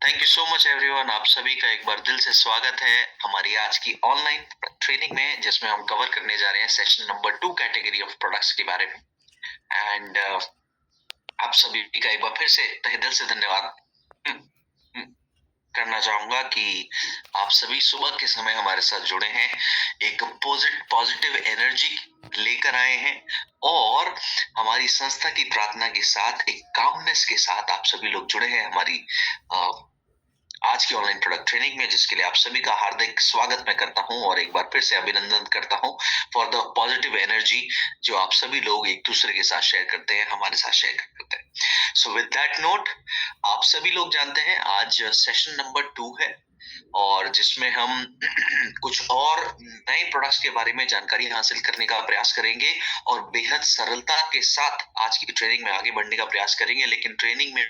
Thank you so much everyone. आप सभी का एक बार दिल से स्वागत है हमारी आज की ऑनलाइन ट्रेनिंग में, जिसमें हम कवर करने जा रहे हैं session number 2 category of products के बारे में। एंड आप सभी का एक बार फिर से तहे दिल से धन्यवाद करना चाहूंगा कि आप सभी सुबह के समय हमारे साथ जुड़े हैं, एक पॉजिटिव एनर्जी लेकर आए हैं और हमारी संस्था की प्रार्थना के साथ एक कामनेस के साथ आप सभी लोग जुड़े हैं हमारी आज की ऑनलाइन प्रोडक्ट ट्रेनिंग में, जिसके लिए आप सभी का हार्दिक स्वागत मैं करता हूं और एक बार फिर से अभिनंदन करता हूं फॉर द पॉजिटिव एनर्जी जो आप सभी लोग एक दूसरे के साथ शेयर करते हैं, हमारे साथ शेयर करते हैं। सो विद दैट नोट, आप सभी लोग जानते हैं आज सेशन नंबर 2 है और जिसमें हम कुछ और नए प्रोडक्ट्स के बारे में जानकारी हासिल करने का प्रयास करेंगे और बेहद सरलता के साथ आज की ट्रेनिंग में आगे बढ़ने का प्रयास करेंगे। लेकिन ट्रेनिंग में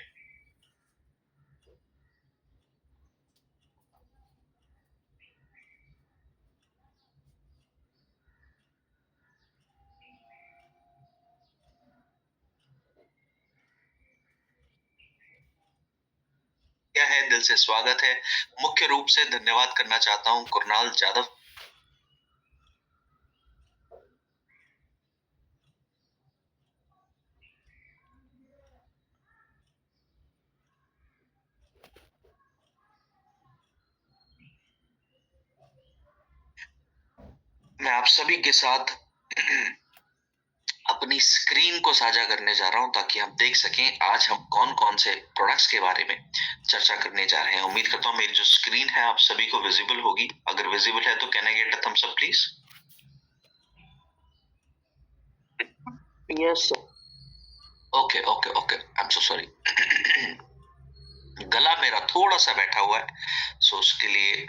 क्या है, दिल से स्वागत है। मुख्य रूप से धन्यवाद करना चाहता हूं कुरनाल जाधव। मैं आप सभी के साथ अपनी स्क्रीन को साझा करने जा रहा हूं ताकि हम देख सकें आज हम कौन कौन से प्रोडक्ट्स के बारे में चर्चा करने जा रहे हैं। उम्मीद करता हूं मेरी जो स्क्रीन है आप सभी को विजिबल होगी। अगर विजिबल है तो can I get a thumbs up please? Yes sir. Okay okay okay, I am so sorry. गला मेरा थोड़ा सा बैठा हुआ है, सो उसके लिए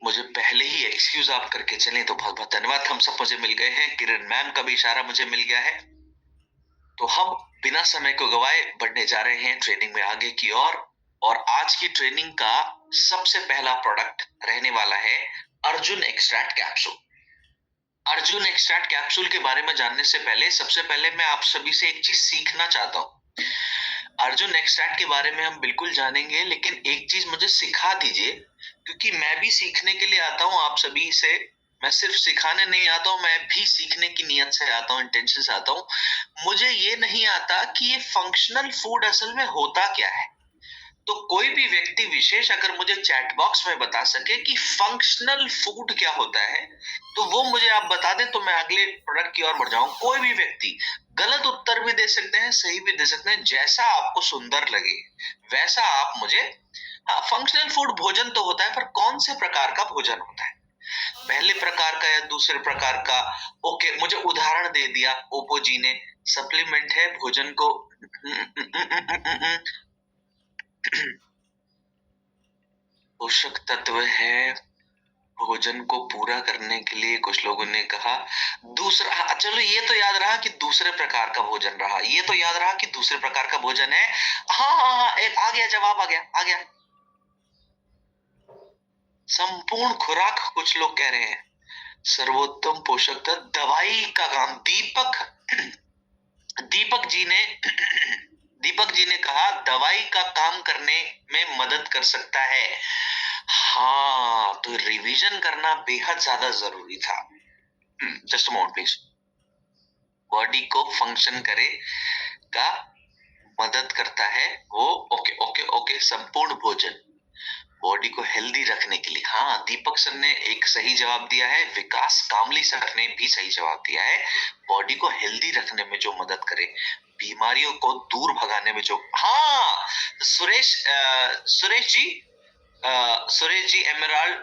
मुझे पहले ही एक्सक्यूज आप करके चलें तो बहुत बहुत धन्यवाद। हम सब मुझे मिल गए हैं, किरण मैम का भी इशारा मुझे मिल गया है, तो हम बिना समय को गवाए बढ़ने जा रहे हैं ट्रेनिंग में आगे की ओर। और आज की ट्रेनिंग का सबसे पहला प्रोडक्ट रहने वाला है Arjun extract capsule. Arjun extract capsule के बारे में जानने से पहले सबसे पहले मैं आप सभी से एक चीज सीखना चाहता हूं। अर्जुन एक्सट्रैक्ट के बारे में हम बिल्कुल जानेंगे, लेकिन एक चीज मुझे सिखा दीजिए, क्योंकि मैं भी सीखने के लिए आता हूं आप सभी से। मैं सिर्फ सिखाने नहीं आता हूं, मैं भी सीखने की नीयत से आता हूं, इंटेंशन से आता हूं। मुझे ये नहीं आता कि ये फंक्शनल फूड असल में होता क्या है। तो कोई भी व्यक्ति विशेष अगर मुझे चैट बॉक्स में बता सके कि फंक्शनल फूड क्या होता है, तो वो मुझे आप बता दें तो मैं अगले प्रोडक्ट की ओर बढ़ जाऊं। कोई भी व्यक्ति गलत उत्तर भी दे सकते हैं, सही भी दे सकते हैं, जैसा आपको सुंदर लगे वैसा आप मुझे। हाँ, फंक्शनल फूड भोजन तो होता है, पर कौन से प्रकार का भोजन होता है, पहले प्रकार का या दूसरे प्रकार का? ओके, मुझे उदाहरण दे दिया ओप्पो जी ने। सप्लीमेंट है भोजन को पोषक तत्व है भोजन को पूरा करने के लिए, कुछ लोगों ने कहा दूसरा। चलो ये तो याद रहा कि दूसरे प्रकार का भोजन रहा, ये तो याद रहा कि दूसरे प्रकार का भोजन है। हाँ हाँ हाँ, एक आ गया जवाब, आ गया। संपूर्ण खुराक कुछ लोग कह रहे हैं। सर्वोत्तम पोषक तत्व दवाई का काम, दीपक जी ने दीपक जी ने कहा दवाई का काम करने में मदद कर सकता है। हाँ, तो रिवीजन करना बेहद ज्यादा जरूरी था। Just moment please. बॉडी को फंक्शन करे का मदद करता है वो। ओके ओके ओके, संपूर्ण भोजन बॉडी को हेल्दी रखने के लिए। हाँ, दीपक सर ने एक सही जवाब दिया है। विकास कामली सर ने भी सही जवाब दिया है। बॉडी को हेल्दी रखने में जो मदद करे, बीमारियों को दूर भगाने में जो। हाँ, Suresh ji emerald.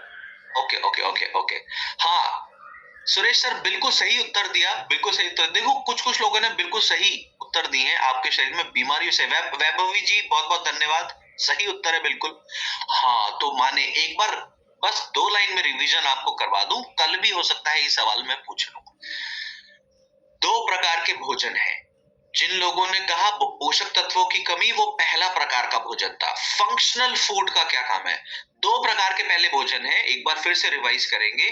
Okay okay okay okay, हाँ सुरेश सर, बिल्कुल सही उत्तर दिया, बिल्कुल सही उत्तर। देखो कुछ कुछ लोगों ने बिल्कुल सही उत्तर दिए हैं। आपके शरीर में बीमारियों से वैभवी जी बहुत बहुत धन्यवाद, सही उत्तर है बिल्कुल। हाँ, तो माने एक बार बस 2 लाइन में रिवीजन आपको करवा दूं, कल भी हो सकता है ये सवाल मैं पूछ लूं। 2 प्रकार के भोजन है। जिन लोगों ने कहा पोषक तत्वों की कमी, वो पहला प्रकार का भोजन था। फंक्शनल फूड का क्या काम है? 2 प्रकार के पहले भोजन है, एक बार फिर से रिवाइज करेंगे।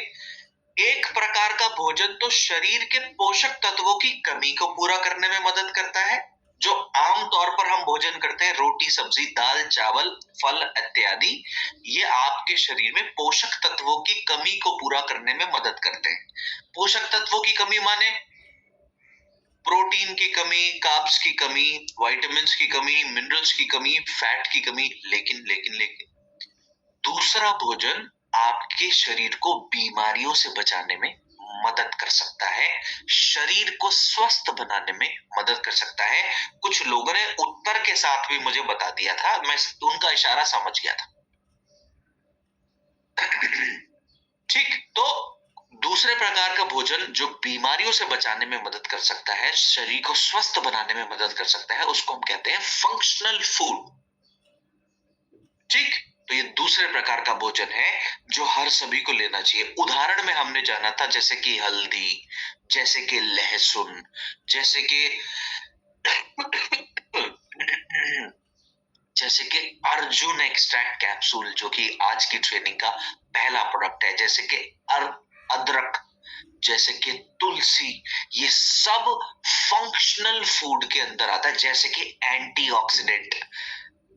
एक प्रकार का भोजन तो शरीर के पोषक तत्वों की कमी को पूरा करने में मदद करता है, जो आम तौर पर हम भोजन करते हैं, रोटी सब्जी दाल चावल फल इत्यादि, ये आपके शरीर में पोषक तत्वों की कमी को पूरा करने में मदद करते हैं। पोषक तत्वों की कमी माने प्रोटीन की कमी, कार्ब्स की कमी, विटामिन्स की कमी, मिनरल्स की कमी, फैट की कमी। लेकिन दूसरा भोजन आपके शरीर को बीमारियों से बचाने में मदद कर सकता है, शरीर को स्वस्थ बनाने में मदद कर सकता है। कुछ लोगों ने उत्तर के साथ भी मुझे बता दिया था, मैं उनका इशारा समझ गया था। ठीक, तो दूसरे प्रकार का भोजन जो बीमारियों से बचाने में मदद कर सकता है, शरीर को स्वस्थ बनाने में मदद कर सकता है, उसको हम कहते हैं फंक्शनल फूड। ठीक, तो ये दूसरे प्रकार का भोजन है जो हर सभी को लेना चाहिए। उदाहरण में हमने जाना था जैसे कि हल्दी, जैसे कि लहसुन, जैसे कि जैसे कि अर्जुन एक्सट्रैक्ट कैप्सूल, जो कि आज की ट्रेनिंग का पहला प्रोडक्ट है, जैसे कि अदरक, जैसे कि तुलसी, ये सब फंक्शनल फूड के अंदर आता है, जैसे कि एंटीऑक्सीडेंट।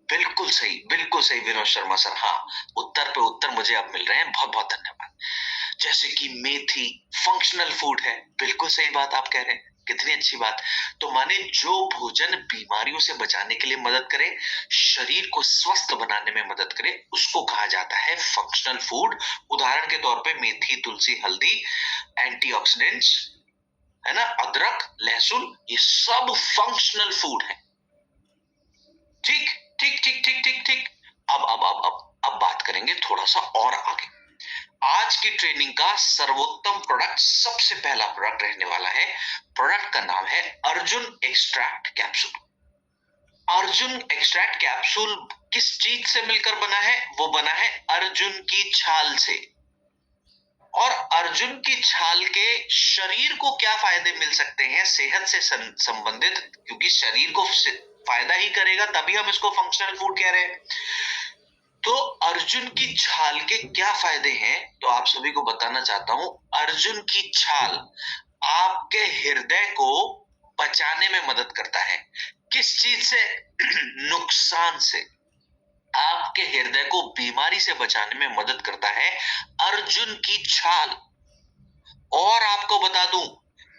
बिल्कुल सही विनोद शर्मा सर। हाँ, उत्तर पे उत्तर मुझे अब मिल रहे हैं, बहुत बहुत धन्यवाद। जैसे कि मेथी फंक्शनल फूड है, बिल्कुल सही बात आप कह रहे हैं, कितनी अच्छी बात। तो माने जो भोजन बीमारियों से बचाने के लिए मदद करे, शरीर को स्वस्थ बनाने में मदद करे, उसको कहा जाता है फंक्शनल फूड। उदाहरण के तौर पे मेथी, तुलसी, हल्दी, एंटीऑक्सीडेंट्स, है ना, अदरक, लहसुन, ये सब फंक्शनल फूड है। ठीक ठीक ठीक ठीक ठीक ठीक। अब बात करेंगे थोड़ा सा और आगे। आज की ट्रेनिंग का सर्वोत्तम प्रोडक्ट, सबसे पहला प्रोडक्ट रहने वाला है, प्रोडक्ट का नाम है Arjun extract capsule. Arjun extract capsule किस चीज से मिलकर बना है? वो बना है अर्जुन की छाल से। और अर्जुन की छाल के शरीर को क्या फायदे मिल सकते हैं सेहत से संबंधित, क्योंकि शरीर को फायदा ही करेगा, तभी हम इसको फंक्शनल फूड कह रहे हैं। तो अर्जुन की छाल के क्या फायदे हैं, तो आप सभी को बताना चाहता हूं। अर्जुन की छाल आपके हृदय को बचाने में मदद करता है। किस चीज से? नुकसान से। आपके हृदय को बीमारी से बचाने में मदद करता है अर्जुन की छाल। और आपको बता दूं,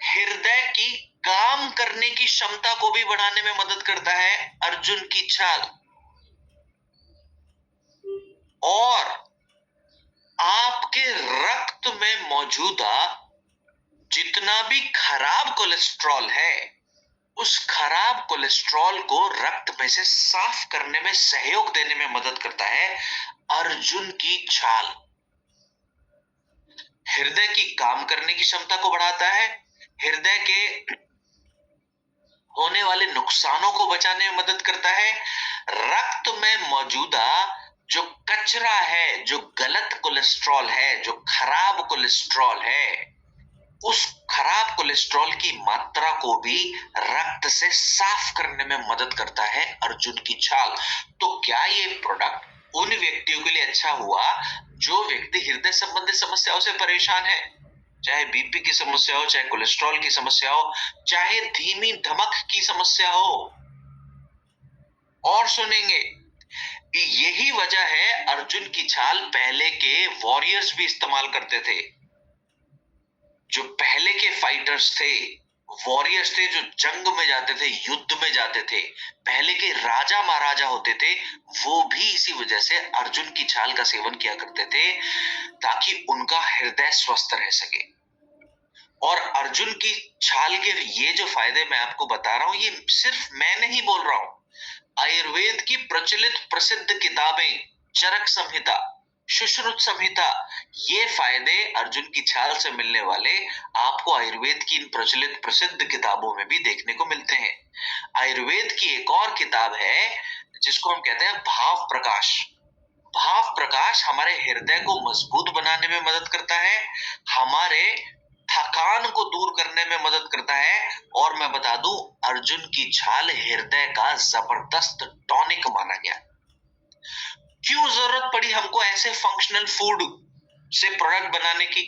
हृदय की काम करने की क्षमता को भी बढ़ाने में मदद करता है अर्जुन की छाल। और आपके रक्त में मौजूदा जितना भी खराब कोलेस्ट्रॉल है, उस खराब कोलेस्ट्रॉल को रक्त में से साफ करने में सहयोग देने में मदद करता है अर्जुन की छाल। हृदय की काम करने की क्षमता को बढ़ाता है, हृदय के होने वाले नुकसानों को बचाने में मदद करता है, रक्त में मौजूदा जो कचरा है, जो गलत कोलेस्ट्रॉल है, जो खराब कोलेस्ट्रॉल है, उस खराब कोलेस्ट्रॉल की मात्रा को भी रक्त से साफ करने में मदद करता है अर्जुन की छाल। तो क्या ये प्रोडक्ट उन व्यक्तियों के लिए अच्छा हुआ जो व्यक्ति हृदय संबंधी समस्याओं से परेशान है, चाहे बीपी की समस्या हो, चाहे कोलेस्ट्रॉल की समस्या हो, चाहे धीमी धमक की समस्या हो। और सुनेंगे, यही वजह है अर्जुन की छाल पहले के वॉरियर्स भी इस्तेमाल करते थे। जो पहले के फाइटर्स थे, वॉरियर्स थे, जो जंग में जाते थे, युद्ध में जाते थे, पहले के राजा महाराजा होते थे, वो भी इसी वजह से अर्जुन की छाल का सेवन किया करते थे, ताकि उनका हृदय स्वस्थ रह सके। और अर्जुन की छाल के ये जो फायदे मैं आपको बता रहा हूं, ये सिर्फ मैं नहीं बोल रहा हूं। आयुर्वेद की प्रचलित प्रसिद्ध किताबें, चरक संहिता, सुश्रुत संहिता, ये फायदे अर्जुन की छाल से मिलने वाले आपको आयुर्वेद की इन प्रचलित प्रसिद्ध किताबों में भी देखने को मिलते हैं। आयुर्वेद की एक और किताब है जिसको हम कहते हैं भाव प्रकाश। भाव प्रकाश हमारे हृदय को मजबूत बनाने में मदद करता है, हमारे थकान को दूर करने में मदद करता है। और मैं बता दूं, अर्जुन की छाल हृदय का जबरदस्त टॉनिक माना गया। क्यों जरूरत पड़ी हमको ऐसे फंक्शनल फूड से प्रोडक्ट बनाने की?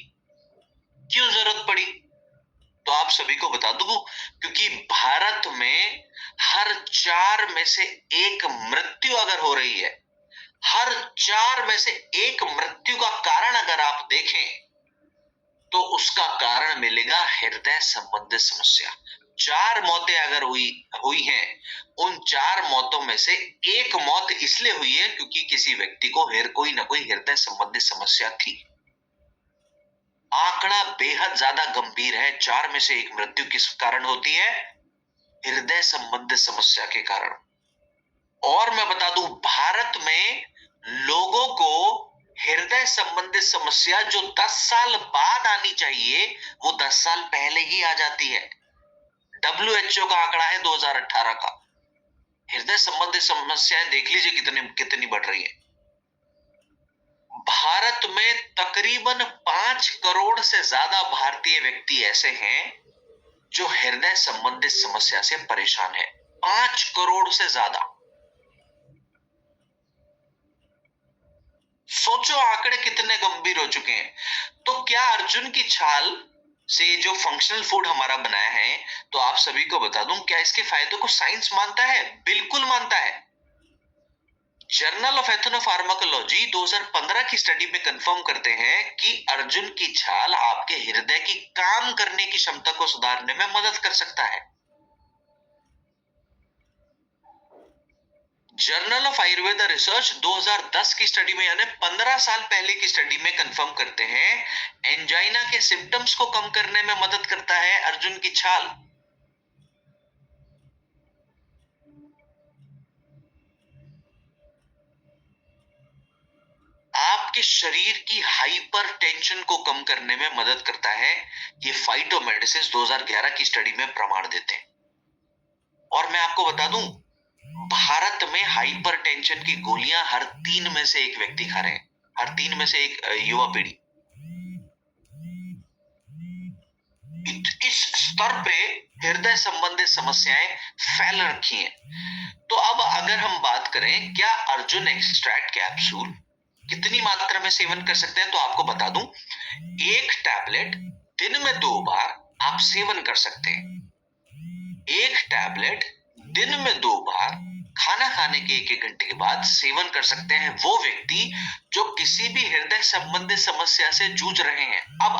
क्यों जरूरत पड़ी? तो आप सभी को बता दूं, क्योंकि भारत में हर 4 में से 1 मृत्यु अगर हो रही है, हर 4 में से 1 मृत्यु का कारण अगर आप देखें, तो उसका कारण मिलेगा हृदय संबंधित समस्या। 4 मौतें अगर हुई हुई हैं, उन 4 मौतों में से 1 मौत इसलिए हुई है क्योंकि किसी व्यक्ति को कोई ना कोई हृदय संबंधित समस्या थी। आंकड़ा बेहद ज्यादा गंभीर है। 4 में से 1 मृत्यु किस कारण होती है? हृदय संबंधित समस्या के कारण। और मैं बता दूं, भारत में लोगों को हृदय संबंधित समस्या जो 10 साल बाद आनी चाहिए, वो 10 साल पहले ही आ जाती है। WHO का आंकड़ा है 2018 का। हृदय संबंधित समस्याएं देख लीजिए कितनी बढ़ रही है। भारत में तकरीबन 5 करोड़ से ज्यादा भारतीय व्यक्ति ऐसे हैं जो हृदय संबंधित समस्या से परेशान है। 5 करोड़ से ज्यादा। सोचो आंकड़े कितने गंभीर हो चुके हैं। तो क्या अर्जुन की छाल से जो फंक्शनल फूड हमारा बनाया है, तो आप सभी को बता दूं, क्या इसके फायदों को साइंस मानता है? बिल्कुल मानता है। जर्नल ऑफ एथनोफार्माकोलॉजी 2015 की स्टडी में कंफर्म करते हैं कि अर्जुन की छाल आपके हृदय की काम करने की क्षमता को सुधारने में मदद कर सकता है। जर्नल ऑफ आयुर्वेदा रिसर्च 2010 की स्टडी में, यानी 15 साल पहले की स्टडी में कंफर्म करते हैं एंजाइना के सिम्टम्स को कम करने में मदद करता है अर्जुन की छाल। आपके शरीर की हाइपर टेंशन को कम करने में मदद करता है। ये फाइटो मेडिसिन 2011 की स्टडी में प्रमाण देते हैं। और मैं आपको बता दूं, भारत में हाइपर टेंशन की गोलियां हर 3 में से 1 व्यक्ति खा रहे हैं। हर 3 में से 1 युवा पीढ़ी। इस स्तर पे हृदय संबंधित समस्याएं फैल रखी हैं। तो अब अगर हम बात करें क्या अर्जुन एक्सट्रैक्ट कैप्सूल कितनी मात्रा में सेवन कर सकते हैं, तो आपको बता दूं, 1 टैबलेट दिन में 2 बार आप सेवन कर सकते हैं। 1 टैबलेट दिन में 2 बार खाना खाने के 1-1 घंटे के बाद सेवन कर सकते हैं वो व्यक्ति जो किसी भी हृदय संबंधित समस्या से जूझ रहे हैं। अब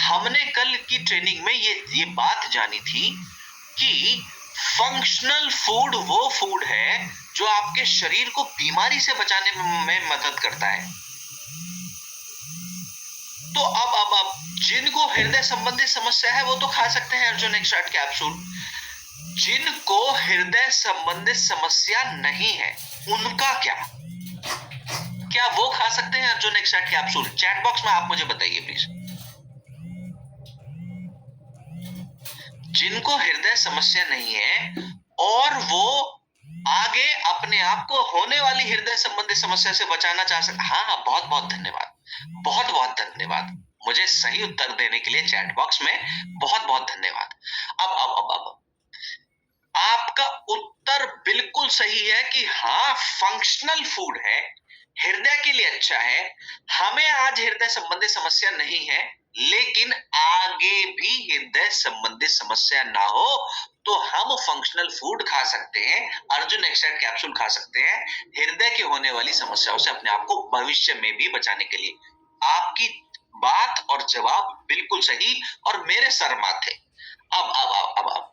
हमने कल की ट्रेनिंग में ये बात जानी थी कि फंक्शनल फूड वो फूड है जो आपके शरीर को बीमारी से बचाने में मदद करता है। तो अब जिनको हृदय संबंधी समस्या है वो तो खा सकते हैं अर्जुन एक्सट्रैक्ट कैप्सूल। जिनको हृदय संबंधित समस्या नहीं है उनका क्या वो खा सकते हैं Arjun extract capsule? Chat box में आप मुझे बताइए प्लीज। जिनको हृदय समस्या नहीं है और वो आगे अपने आप को होने वाली हृदय संबंधी समस्या से बचाना चाह सकते, हाँ, बहुत बहुत धन्यवाद, बहुत बहुत धन्यवाद मुझे सही उत्तर देने के लिए चैट बॉक्स में। बहुत बहुत धन्यवाद। अब आपका उत्तर बिल्कुल सही है कि हाँ, फंक्शनल फूड है, हृदय के लिए अच्छा है। हमें आज हृदय संबंधी समस्या नहीं है, लेकिन आगे भी हृदय संबंधी समस्या ना हो तो हम फंक्शनल फूड खा सकते हैं, अर्जुन एक्सट्रैक्ट कैप्सूल खा सकते हैं हृदय की होने वाली समस्याओं से अपने आप को भविष्य में भी बचाने के लिए। आपकी बात और जवाब बिल्कुल सही और मेरे सर माथे। अब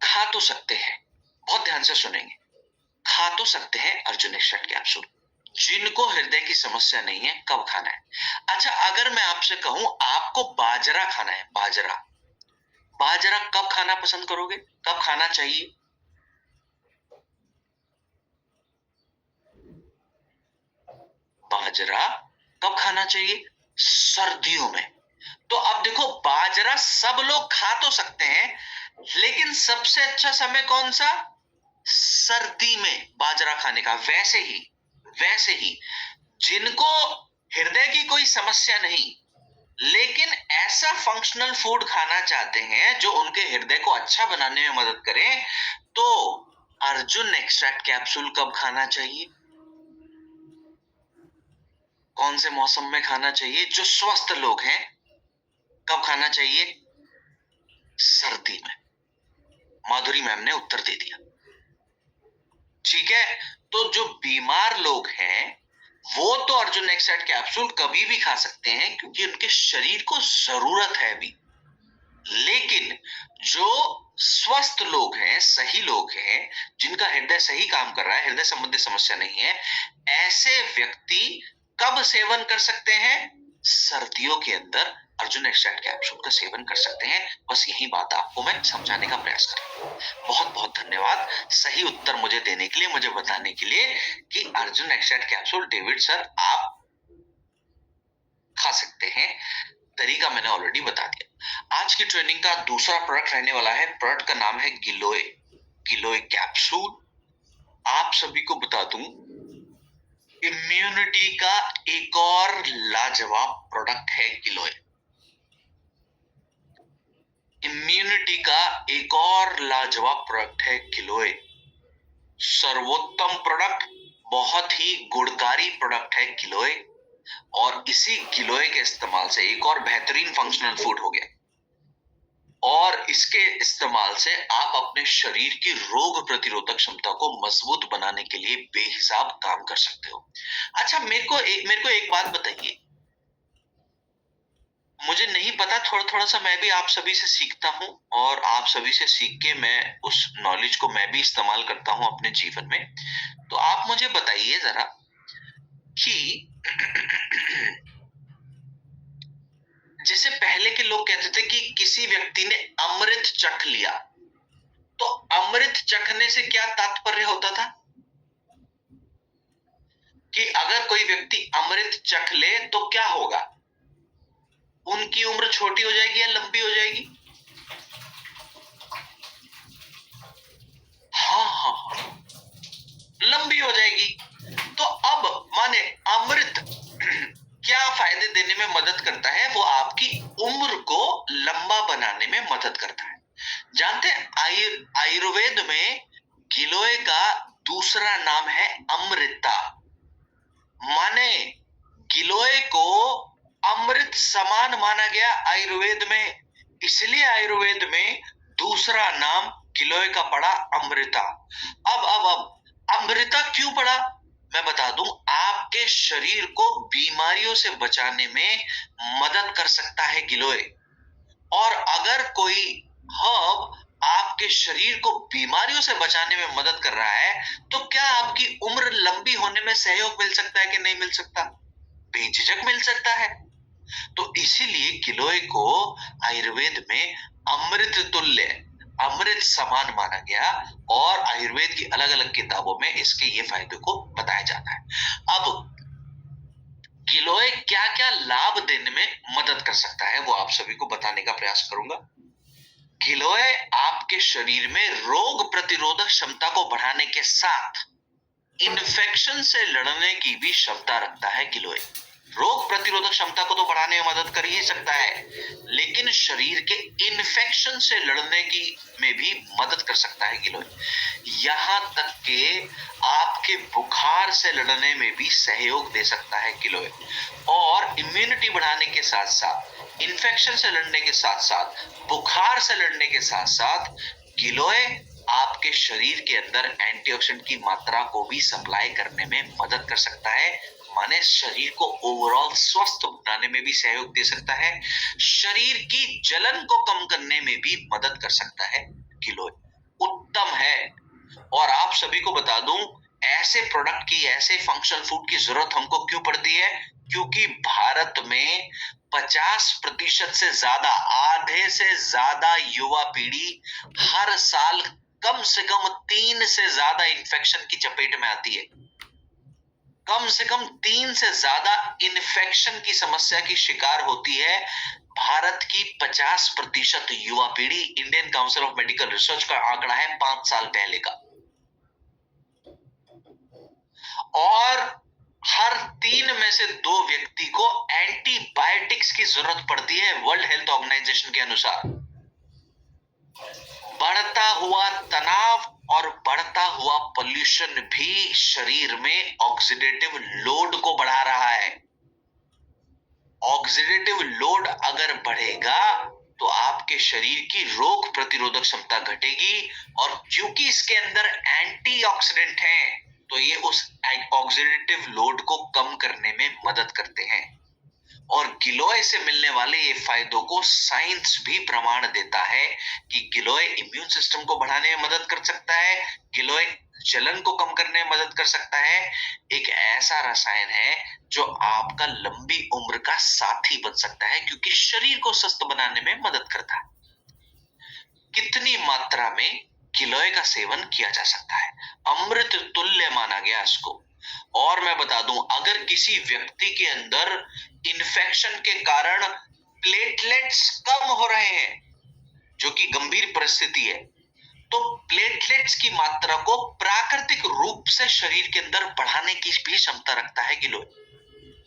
खा तो सकते हैं, बहुत ध्यान से सुनेंगे, खा तो सकते हैं अर्जुन एक्सट्रैक्ट कैप्सूल। जिनको हृदय की समस्या नहीं है कब खाना है? अच्छा, अगर मैं आपसे कहूं आपको बाजरा खाना है, बाजरा कब खाना पसंद करोगे? कब खाना चाहिए? बाजरा कब खाना चाहिए? सर्दियों में। तो अब देखो, बाजरा सब लोग खा तो सकते हैं, लेकिन सबसे अच्छा समय कौन सा? सर्दी में बाजरा खाने का। वैसे ही जिनको हृदय की कोई समस्या नहीं, लेकिन ऐसा फंक्शनल फूड खाना चाहते हैं जो उनके हृदय को अच्छा बनाने में मदद करे, तो अर्जुन एक्सट्रैक्ट कैप्सूल कब खाना चाहिए? कौन से मौसम में खाना चाहिए? जो स्वस्थ लोग हैं कब खाना चाहिए? सर्दी में। माधुरी मैम ने उत्तर दे दिया। ठीक है, तो जो बीमार लोग हैं वो तो अर्जुन एक्साइड कैप्सूल कभी भी खा सकते हैं क्योंकि उनके शरीर को जरूरत है अभी। लेकिन जो स्वस्थ लोग हैं, सही लोग हैं, जिनका हृदय सही काम कर रहा है, हृदय संबंधी समस्या नहीं है, ऐसे व्यक्ति कब सेवन कर सकते हैं? सर्दियों के अंदर अर्जुन एक्सट्रैक्ट कैप्सूल का सेवन कर सकते हैं। बस यही बात आपको मैं समझाने का प्रयास कर रहा हूं। बहुत बहुत धन्यवाद सही उत्तर मुझे देने के लिए, मुझे बताने के लिए कि Arjun extract capsule David sir आप खा सकते हैं। तरीका मैंने ऑलरेडी बता दिया। आज की ट्रेनिंग का दूसरा प्रोडक्ट रहने वाला है, प्रोडक्ट का नाम है गिलोय। गिलोय कैप्सूल आप सभी को बता दूं, इम्यूनिटी का एक और लाजवाब प्रोडक्ट है गिलोय। इम्यूनिटी का एक और लाजवाब प्रोडक्ट है गिलोय। सर्वोत्तम प्रोडक्ट, बहुत ही गुणकारी प्रोडक्ट है गिलोय। और इसी गिलोय के इस्तेमाल से एक और बेहतरीन फंक्शनल फूड हो गया, और इसके इस्तेमाल से आप अपने शरीर की रोग प्रतिरोधक क्षमता को मजबूत बनाने के लिए बेहिसाब काम कर सकते हो। अच्छा, मेरे को एक बात बताइए, मुझे नहीं पता, थोड़ा थोड़ा सा मैं भी आप सभी से सीखता हूँ और आप सभी से सीख के मैं उस नॉलेज को मैं भी इस्तेमाल करता हूँ अपने जीवन में। तो आप मुझे बताइए जरा कि जैसे पहले के लोग कहते थे कि किसी व्यक्ति ने अमृत चख लिया, तो अमृत चखने से क्या तात्पर्य होता था? कि अगर कोई व्यक्ति अमृत चख ले तो क्या होगा? उनकी उम्र छोटी हो जाएगी या लंबी हो जाएगी? हाँ, लंबी हो जाएगी। तो अब माने अमृत क्या फायदे देने में मदद करता है? वो आपकी उम्र को लंबा बनाने में मदद करता है। जानते हैं आयुर्वेद में गिलोय का दूसरा नाम है अमृता। माने गिलोय को अमृत समान माना गया आयुर्वेद में, इसलिए आयुर्वेद में दूसरा नाम गिलोय का पड़ा अमृता। अब अमृता क्यों पड़ा मैं बता दूं। आपके शरीर को बीमारियों से बचाने में मदद कर सकता है गिलोय। और अगर कोई हर्ब आपके शरीर को बीमारियों से बचाने में मदद कर रहा है तो क्या आपकी उम्र लंबी होने में सहयोग मिल सकता है कि नहीं मिल सकता? बेझिझक मिल सकता है। तो इसीलिए गिलोय को आयुर्वेद में अमृत तुल्य, अमृत समान माना गया, और आयुर्वेद की अलग अलग किताबों में इसके ये फायदे को बताया जाता है। अब गिलोय क्या क्या लाभ देने में मदद कर सकता है वो आप सभी को बताने का प्रयास करूंगा। गिलोय आपके शरीर में रोग प्रतिरोधक क्षमता को बढ़ाने के साथ इन्फेक्शन से लड़ने की भी क्षमता रखता है गिलोय। रोग प्रतिरोधक क्षमता को तो बढ़ाने में मदद कर ही सकता है, लेकिन शरीर के इन्फेक्शन से लड़ने की में भी मदद कर सकता है गिलोय। यहां तक कि आपके बुखार से लड़ने में भी सहयोग दे सकता है गिलोय। और इम्यूनिटी बढ़ाने के साथ साथ, इन्फेक्शन से लड़ने के साथ साथ, बुखार से लड़ने के साथ साथ गिलोय आपके शरीर के अंदर एंटीऑक्सीडेंट की मात्रा को भी सप्लाई करने में मदद कर सकता है। माने शरीर को ओवरऑल स्वस्थ बनाने में भी सहयोग दे सकता है, शरीर की जलन को कम करने में भी मदद कर सकता है गिलोय। उत्तम है। और आप सभी को बता दूं, ऐसे प्रोडक्ट की, ऐसे फंक्शनल फूड की जरूरत हमको क्यों पड़ती है? क्योंकि भारत में 50% से ज्यादा, आधे से ज्यादा युवा पीढ़ी हर साल कम से कम 3 से ज्यादा इन्फेक्शन की चपेट में आती है। कम से कम 3 से ज्यादा इन्फेक्शन की समस्या की शिकार होती है भारत की 50% युवा पीढ़ी। Indian council of medical research का आंकड़ा है 5 साल पहले का। और हर 3 में से 2 व्यक्ति को एंटीबायोटिक्स की जरूरत पड़ती है वर्ल्ड हेल्थ ऑर्गेनाइजेशन के अनुसार। बढ़ता हुआ तनाव और बढ़ता हुआ पोल्यूशन भी शरीर में ऑक्सीडेटिव लोड को बढ़ा रहा है। ऑक्सीडेटिव लोड अगर बढ़ेगा तो आपके शरीर की रोग प्रतिरोधक क्षमता घटेगी, और क्योंकि इसके अंदर एंटीऑक्सीडेंट हैं, तो ये उस ऑक्सीडेटिव लोड को कम करने में मदद करते हैं। और गिलोय से मिलने वाले ये फायदों को साइंस भी प्रमाण देता है कि गिलोय इम्यून सिस्टम को बढ़ाने में मदद कर सकता है, गिलोय जलन को कम करने में मदद कर सकता है। एक ऐसा रसायन है जो आपका लंबी उम्र का साथी बन सकता है, क्योंकि शरीर को स्वस्थ बनाने में मदद करता है। कितनी मात्रा में गिलोय का सेवन किया जा सकता है? अमृत तुल्य माना गया इसको। और मैं बता दूं, अगर किसी व्यक्ति के अंदर इन्फेक्शन के कारण प्लेटलेट्स कम हो रहे हैं, जो कि गंभीर परिस्थिति है, तो प्लेटलेट्स की मात्रा को प्राकृतिक रूप से शरीर के अंदर बढ़ाने की भी क्षमता रखता है गिलोय।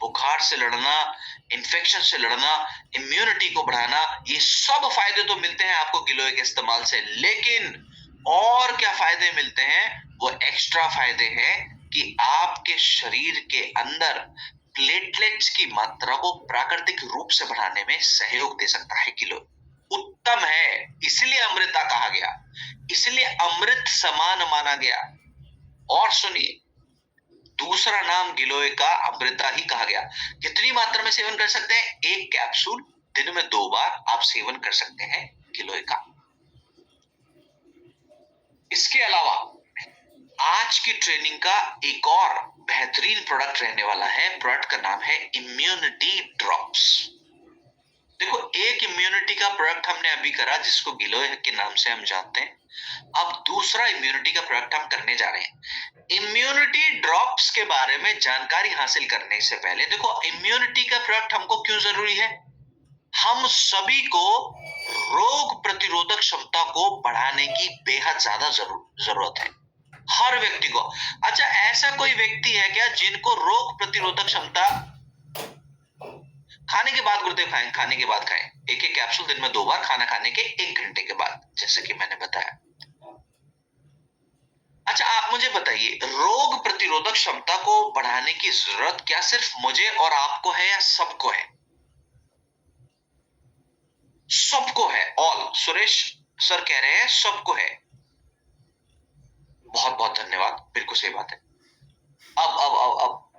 बुखार से लड़ना, इन्फेक्शन से लड़ना, इम्यूनिटी को बढ़ाना, ये सब फायदे तो मिलते हैं आपको गिलोय के इस्तेमाल से। लेकिन और क्या फायदे मिलते हैं? वो एक्स्ट्रा फायदे हैं कि आपके शरीर के अंदर प्लेटलेट्स की मात्रा को प्राकृतिक रूप से बढ़ाने में सहयोग दे सकता है गिलोय। उत्तम है, इसलिए अमृता कहा गया, इसलिए अमृत समान माना गया। और सुनिए, दूसरा नाम गिलोय का अमृता ही कहा गया। कितनी मात्रा में सेवन कर सकते हैं? 1 कैप्सूल दिन में 2 बार आप सेवन कर सकते हैं गिलोय का। इसके अलावा आज की ट्रेनिंग का एक और बेहतरीन प्रोडक्ट रहने वाला है। प्रोडक्ट का नाम है इम्यूनिटी ड्रॉप्स। देखो, एक इम्यूनिटी का प्रोडक्ट हमने अभी करा, जिसको गिलोय के नाम से हम जानते हैं। अब दूसरा इम्यूनिटी का प्रोडक्ट हम करने जा रहे हैं। इम्यूनिटी ड्रॉप्स के बारे में जानकारी हासिल करने से पहले देखो, इम्यूनिटी का प्रोडक्ट हमको क्यों जरूरी है? हम सभी को रोग प्रतिरोधक क्षमता को बढ़ाने की बेहद ज्यादा जरूरत है, हर व्यक्ति को। अच्छा, ऐसा कोई व्यक्ति है क्या जिनको रोग प्रतिरोधक क्षमता खाने के बाद, गुरुदेव खाने के बाद खाएं, 1-1 कैप्सूल दिन में 2 बार, खाना खाने के 1 घंटे के बाद, जैसे कि मैंने बताया। अच्छा, आप मुझे बताइए, रोग प्रतिरोधक क्षमता को बढ़ाने की जरूरत क्या सिर्फ मुझे और आपको है, या सबको है? सबको है। ऑल, सुरेश सर कह रहे हैं सबको है। बहुत बहुत धन्यवाद, बिल्कुल सही बात है। अब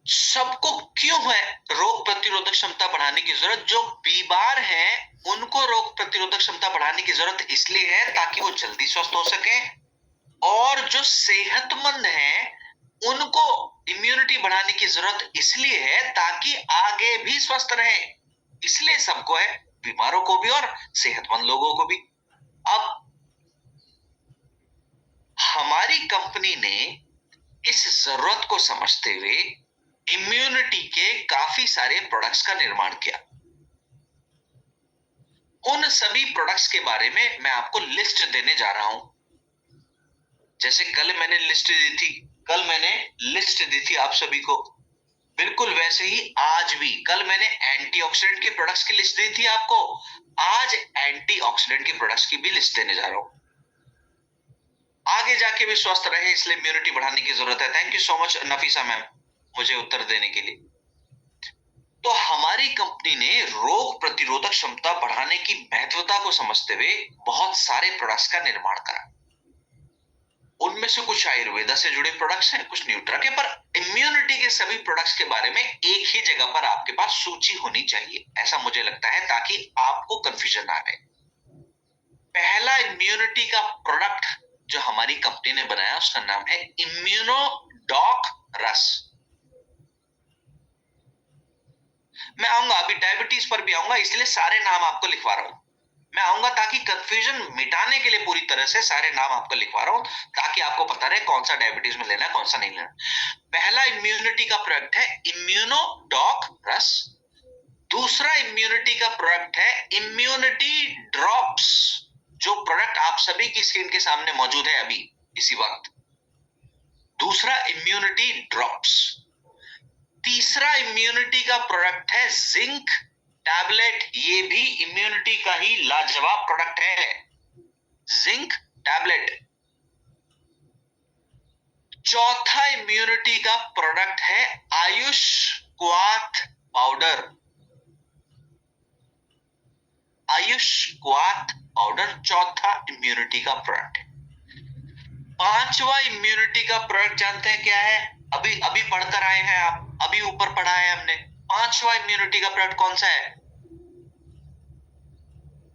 सबको क्यों है रोग प्रतिरोधक क्षमता बढ़ाने की जरूरत? जो बीमार हैं उनको रोग प्रतिरोधक क्षमता बढ़ाने की जरूरत इसलिए है ताकि वो जल्दी स्वस्थ हो सके, और जो सेहतमंद हैं उनको इम्यूनिटी बढ़ाने की जरूरत इसलिए है ताकि आगे भी स्वस्थ रहे। इसलिए सबको है, बीमारों को भी और सेहतमंद लोगों को भी। अब हमारी कंपनी ने इस जरूरत को समझते हुए इम्यूनिटी के काफी सारे प्रोडक्ट्स का निर्माण किया। उन सभी प्रोडक्ट्स के बारे में मैं आपको लिस्ट देने जा रहा हूं। जैसे कल मैंने लिस्ट दी थी आप सभी को, बिल्कुल वैसे ही आज भी। कल मैंने एंटीऑक्सीडेंट के प्रोडक्ट्स की लिस्ट दी थी आपको, आज एंटीऑक्सीडेंट के प्रोडक्ट्स की भी लिस्ट देने जा रहा हूं। आगे जाके भी स्वस्थ रहे, इसलिए इम्यूनिटी बढ़ाने की जरूरत है। Thank you so much Nafisa ma'am, मुझे उत्तर देने के लिए। तो हमारी कंपनी ने रोग प्रतिरोधक क्षमता बढ़ाने की महत्वता को समझते हुए बहुत सारे प्रोडक्ट्स का निर्माण करा। उनमें से कुछ आयुर्वेदा से जुड़े प्रोडक्ट्स हैं, कुछ न्यूट्रा के, पर इम्यूनिटी के सभी प्रोडक्ट्स के बारे में एक ही जगह पर आपके पास सूची होनी चाहिए, ऐसा मुझे लगता है, ताकि आपको कंफ्यूजन ना रहे। पहला इम्यूनिटी का प्रोडक्ट जो हमारी कंपनी ने बनाया उसका नाम है इम्यूनोडॉक रस। मैं आऊंगा, अभी डायबिटीज पर भी आऊंगा, इसलिए सारे नाम आपको लिखवा रहा हूं। मैं आऊंगा ताकि कंफ्यूजन मिटाने के लिए पूरी तरह से सारे नाम आपको लिखवा रहा हूं, ताकि आपको पता रहे कौन सा डायबिटीज में लेना है, कौन सा नहीं लेना। पहला इम्यूनिटी का प्रोडक्ट है इम्यूनोडॉक रस। दूसरा इम्यूनिटी का प्रोडक्ट है इम्यूनिटी ड्रॉप्स, जो प्रोडक्ट आप सभी की स्क्रीन के सामने मौजूद है अभी इसी वक्त। दूसरा इम्यूनिटी ड्रॉप्स। तीसरा इम्यूनिटी का प्रोडक्ट है जिंक टैबलेट। ये भी इम्यूनिटी का ही लाजवाब प्रोडक्ट है, जिंक टैबलेट। चौथा इम्यूनिटी का प्रोडक्ट है आयुष क्वाथ पाउडर, आयुष्क्वाथ पाउडर चौथा इम्यूनिटी का प्रोडक्ट है। पांचवा इम्यूनिटी का प्रोडक्ट जानते हैं क्या है? अभी अभी पढ़कर आए हैं आप, अभी ऊपर पढ़ा है हमने। पांचवा इम्यूनिटी का प्रोडक्ट कौन सा है?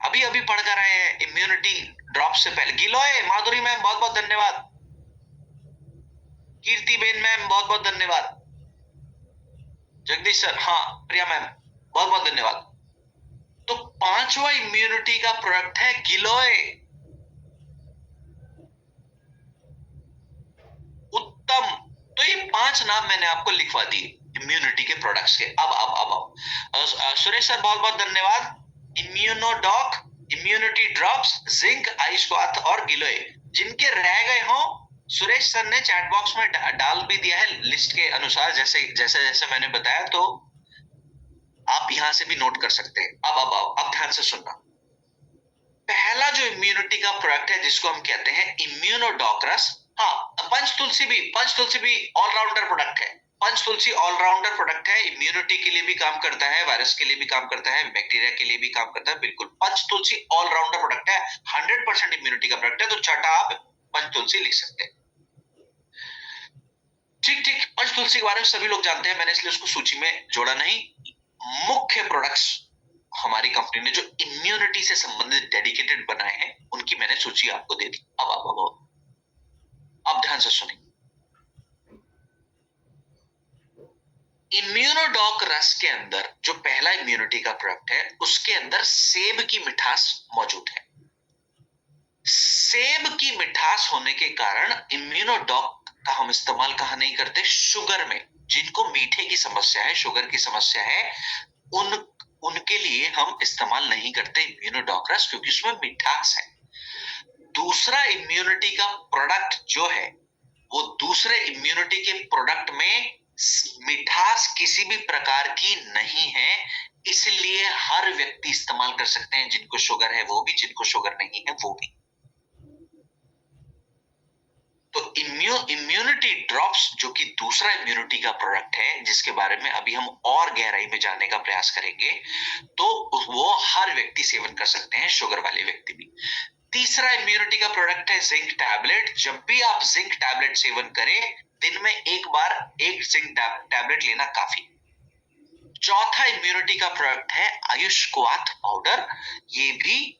अभी अभी पढ़कर आए हैं इम्यूनिटी ड्रॉप से पहले। गिलोय, माधुरी मैम बहुत बहुत धन्यवाद, कीर्ति बेन मैम बहुत बहुत धन्यवाद, जगदीश सर, हाँ प्रिया मैम बहुत बहुत धन्यवाद। तो पांचवा इम्यूनिटी का प्रोडक्ट है गिलोय। उत्तम। तो ये 5 नाम मैंने आपको लिखवा दिए इम्यूनिटी के प्रोडक्ट्स के। अब सुरेश सर बहुत बहुत धन्यवाद। इम्यूनोडॉक, इम्यूनिटी ड्रॉप्स, जिंक, आइसक्वाथ और गिलोय। जिनके रह गए हो सुरेश सर ने चैट बॉक्स में डाल भी दिया है लिस्ट के अनुसार, जैसे जैसे जैसे मैंने बताया, तो आप यहां से भी नोट कर सकते हैं। अब ध्यान से सुनना। पहला जो इम्यूनिटी का प्रोडक्ट है जिसको हम कहते हैं इम्यूनोडॉकरस। हाँ, पंचतुलसी भी ऑलराउंडर प्रोडक्ट है। पंचतुलसी ऑलराउंडर प्रोडक्ट है, इम्यूनिटी के लिए भी काम करता है, वायरस के लिए भी काम करता है, बैक्टीरिया के लिए भी काम करता है। बिल्कुल पंचतुलसी ऑलराउंडर प्रोडक्ट है, 100% इम्यूनिटी का प्रोडक्ट है। तो छठा आप पंचतुलसी लिख सकते हैं। ठीक ठीक, पंचतुलसी के बारे में सभी लोग जानते हैं, मैंने इसलिए उसको सूची में जोड़ा नहीं। मुख्य प्रोडक्ट्स हमारी कंपनी ने जो इम्यूनिटी से संबंधित डेडिकेटेड बनाए हैं उनकी मैंने सूची आपको दे दी। अब ध्यान से सुनिए। इम्यूनोडॉक रस के अंदर जो पहला इम्यूनिटी का प्रोडक्ट है उसके अंदर सेब की मिठास मौजूद है। सेब की मिठास होने के कारण इम्यूनोडॉक का हम इस्तेमाल कहां नहीं करते? शुगर में। जिनको मीठे की समस्या है, शुगर की समस्या है, उनके लिए हम इस्तेमाल नहीं करते इम्यूनोडॉक रस, क्योंकि उसमें मिठास है। दूसरा इम्यूनिटी का प्रोडक्ट जो है वो दूसरे इम्यूनिटी के प्रोडक्ट में मिठास किसी भी प्रकार की नहीं है, इसलिए हर व्यक्ति इस्तेमाल कर सकते हैं। जिनको शुगर है वो भी, जिनको शुगर नहीं है वो भी। तो इम्यूनिटी ड्रॉप्स जो कि दूसरा इम्यूनिटी का प्रोडक्ट है, जिसके बारे में अभी हम और गहराई में जानने का प्रयास करेंगे, तो वो हर व्यक्ति सेवन कर सकते हैं, शुगर वाले व्यक्ति भी। तीसरा इम्यूनिटी का प्रोडक्ट है जिंक टैबलेट। जब भी आप जिंक टैबलेट सेवन करें, दिन में एक बार एक जिंक टैबलेट लेना काफी। चौथा इम्यूनिटी का प्रोडक्ट है आयुष्क्वाथ पाउडर। ये भी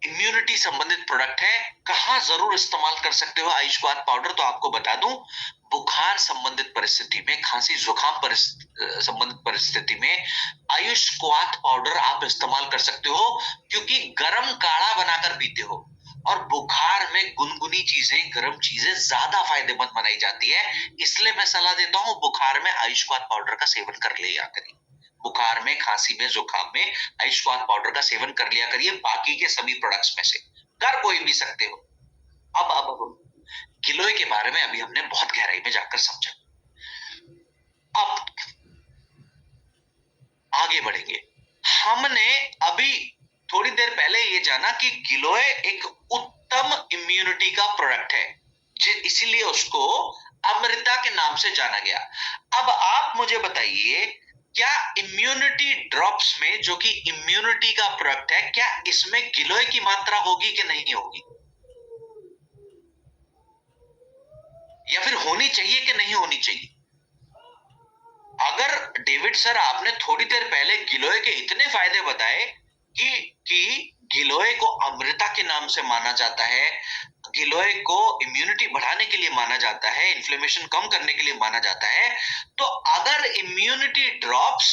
इम्यूनिटी संबंधित प्रोडक्ट है। कहां जरूर इस्तेमाल कर सकते हो आयुष्क्वाथ पाउडर? तो आपको बता दूं, बुखार संबंधित परिस्थिति में, खांसी जुकाम संबंधित परिस्थिति में आयुष्क्वाथ पाउडर आप इस्तेमाल कर सकते हो, क्योंकि गर्म काढ़ा बनाकर पीते हो और बुखार में गुनगुनी चीजें, गर्म चीजें ज्यादा फायदेमंद बनाई जाती है। इसलिए मैं सलाह देता हूं बुखार में आयुष्क्वाथ पाउडर का सेवन कर लिया करिए। बुखार में, खांसी में, जुकाम में आयुष्क्वाथ पाउडर का सेवन कर लिया करिए, बाकी के सभी प्रोडक्ट्स में से कर कोई भी सकते हो। अब गिलोय के बारे में अभी हमने बहुत गहराई में जाकर समझा। अब आगे बढ़ेंगे। हमने अभी थोड़ी देर पहले ये जाना कि गिलोय एक उत्तम इम्यूनिटी का प्रोडक्ट है, इसीलिए उसको अमृता के नाम से जाना गया। अब आप मुझे बताइए, क्या इम्यूनिटी ड्रॉप्स में, जो कि इम्यूनिटी का प्रोडक्ट है, क्या इसमें गिलोय की मात्रा होगी कि नहीं होगी, या फिर होनी चाहिए कि नहीं होनी चाहिए? अगर डेविड सर आपने थोड़ी देर पहले गिलोय के इतने फायदे बताए कि गिलोय को अमृता के नाम से माना जाता है, गिलोय को इम्यूनिटी बढ़ाने के लिए माना जाता है, इन्फ्लेमेशन कम करने के लिए माना जाता है, तो अगर इम्यूनिटी ड्रॉप्स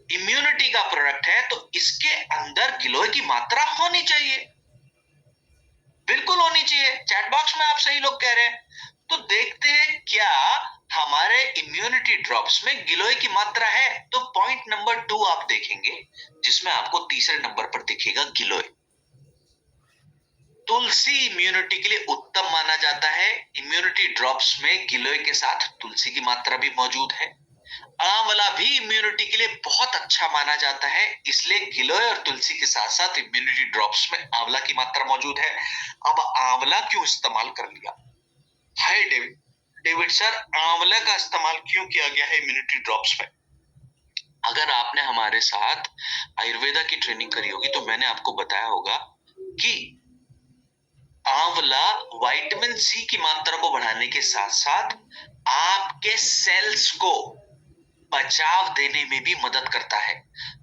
इम्यूनिटी का प्रोडक्ट है तो इसके अंदर गिलोय की मात्रा होनी चाहिए, बिल्कुल होनी चाहिए। चैट बॉक्स में आप सही लोग कह रहे हैं। तो देखते हैं क्या हमारे इम्यूनिटी ड्रॉप्स में गिलोय की मात्रा है। तो पॉइंट नंबर 2 आप देखेंगे, जिसमें आपको तीसरे नंबर पर दिखेगा गिलोय। तुलसी इम्यूनिटी के लिए उत्तम माना जाता है। इम्यूनिटी ड्रॉप्स में गिलोय के साथ तुलसी की मात्रा भी मौजूद है। आंवला भी इम्यूनिटी के लिए बहुत अच्छा माना जाता है, इसलिए गिलोय और तुलसी के साथ साथ इम्यूनिटी ड्रॉप्स में आंवला की मात्रा मौजूद है। अब आंवला क्यों इस्तेमाल कर लिया? हाय डेविड, डेविड सर, आंवला का इस्तेमाल क्यों किया गया है इम्यूनिटी ड्रॉप्स में? अगर आपने हमारे साथ आयुर्वेदा की ट्रेनिंग करी होगी तो मैंने आपको बताया होगा कि आंवला विटामिन सी की मात्रा को बढ़ाने के साथ साथ आपके सेल्स को बचाव देने में भी मदद करता है,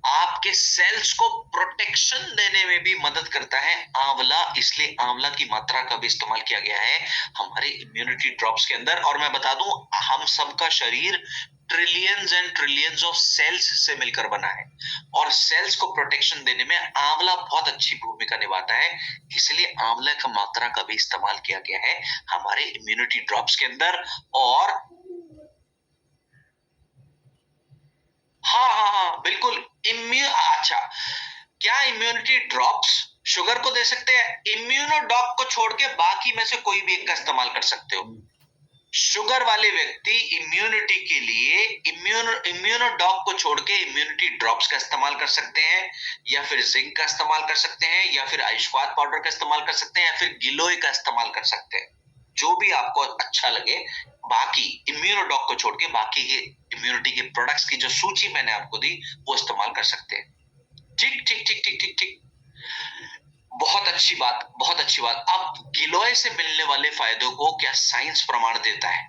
आपके सेल्स को प्रोटेक्शन देने में भी मदद करता है आंवला। इसलिए आंवला की मात्रा का भी इस्तेमाल किया गया है हमारे इम्यूनिटी ड्रॉप्स के अंदर। और मैं बता दूं, हम सबका शरीर trillions and trillions of cells से मिलकर बना है और सेल्स को प्रोटेक्शन देने में आंवला बहुत अच्छी भूमिका निभाता है। इसलिए आंवला का मात्रा का भी इस्तेमाल किया गया है हमारे इम्यूनिटी ड्रॉप्स के अंदर। और हाँ, बिल्कुल। अच्छा, क्या इम्यूनिटी ड्रॉप्स शुगर को दे सकते हैं? इम्यूनोडॉक को छोड़ के बाकी में से कोई भी एक का इस्तेमाल कर सकते हो। शुगर वाले व्यक्ति इम्यूनिटी के लिए इम्यूनोडॉक को छोड़ के इम्यूनिटी ड्रॉप्स का इस्तेमाल कर सकते हैं, या फिर जिंक का इस्तेमाल कर सकते हैं, या फिर आयुष्वाद पाउडर का इस्तेमाल कर सकते हैं, या फिर गिलोय का इस्तेमाल कर सकते हैं, जो भी आपको अच्छा लगे। बाकी इम्यूनोडॉक को छोड़ के बाकी के इम्यूनिटी के प्रोडक्ट्स की जो सूची मैंने आपको दी वो इस्तेमाल कर सकते हैं। ठीक ठीक ठीक ठीक ठीक ठीक, बहुत अच्छी बात, बहुत अच्छी बात। अब गिलोय से मिलने वाले फायदों को क्या साइंस प्रमाण देता है?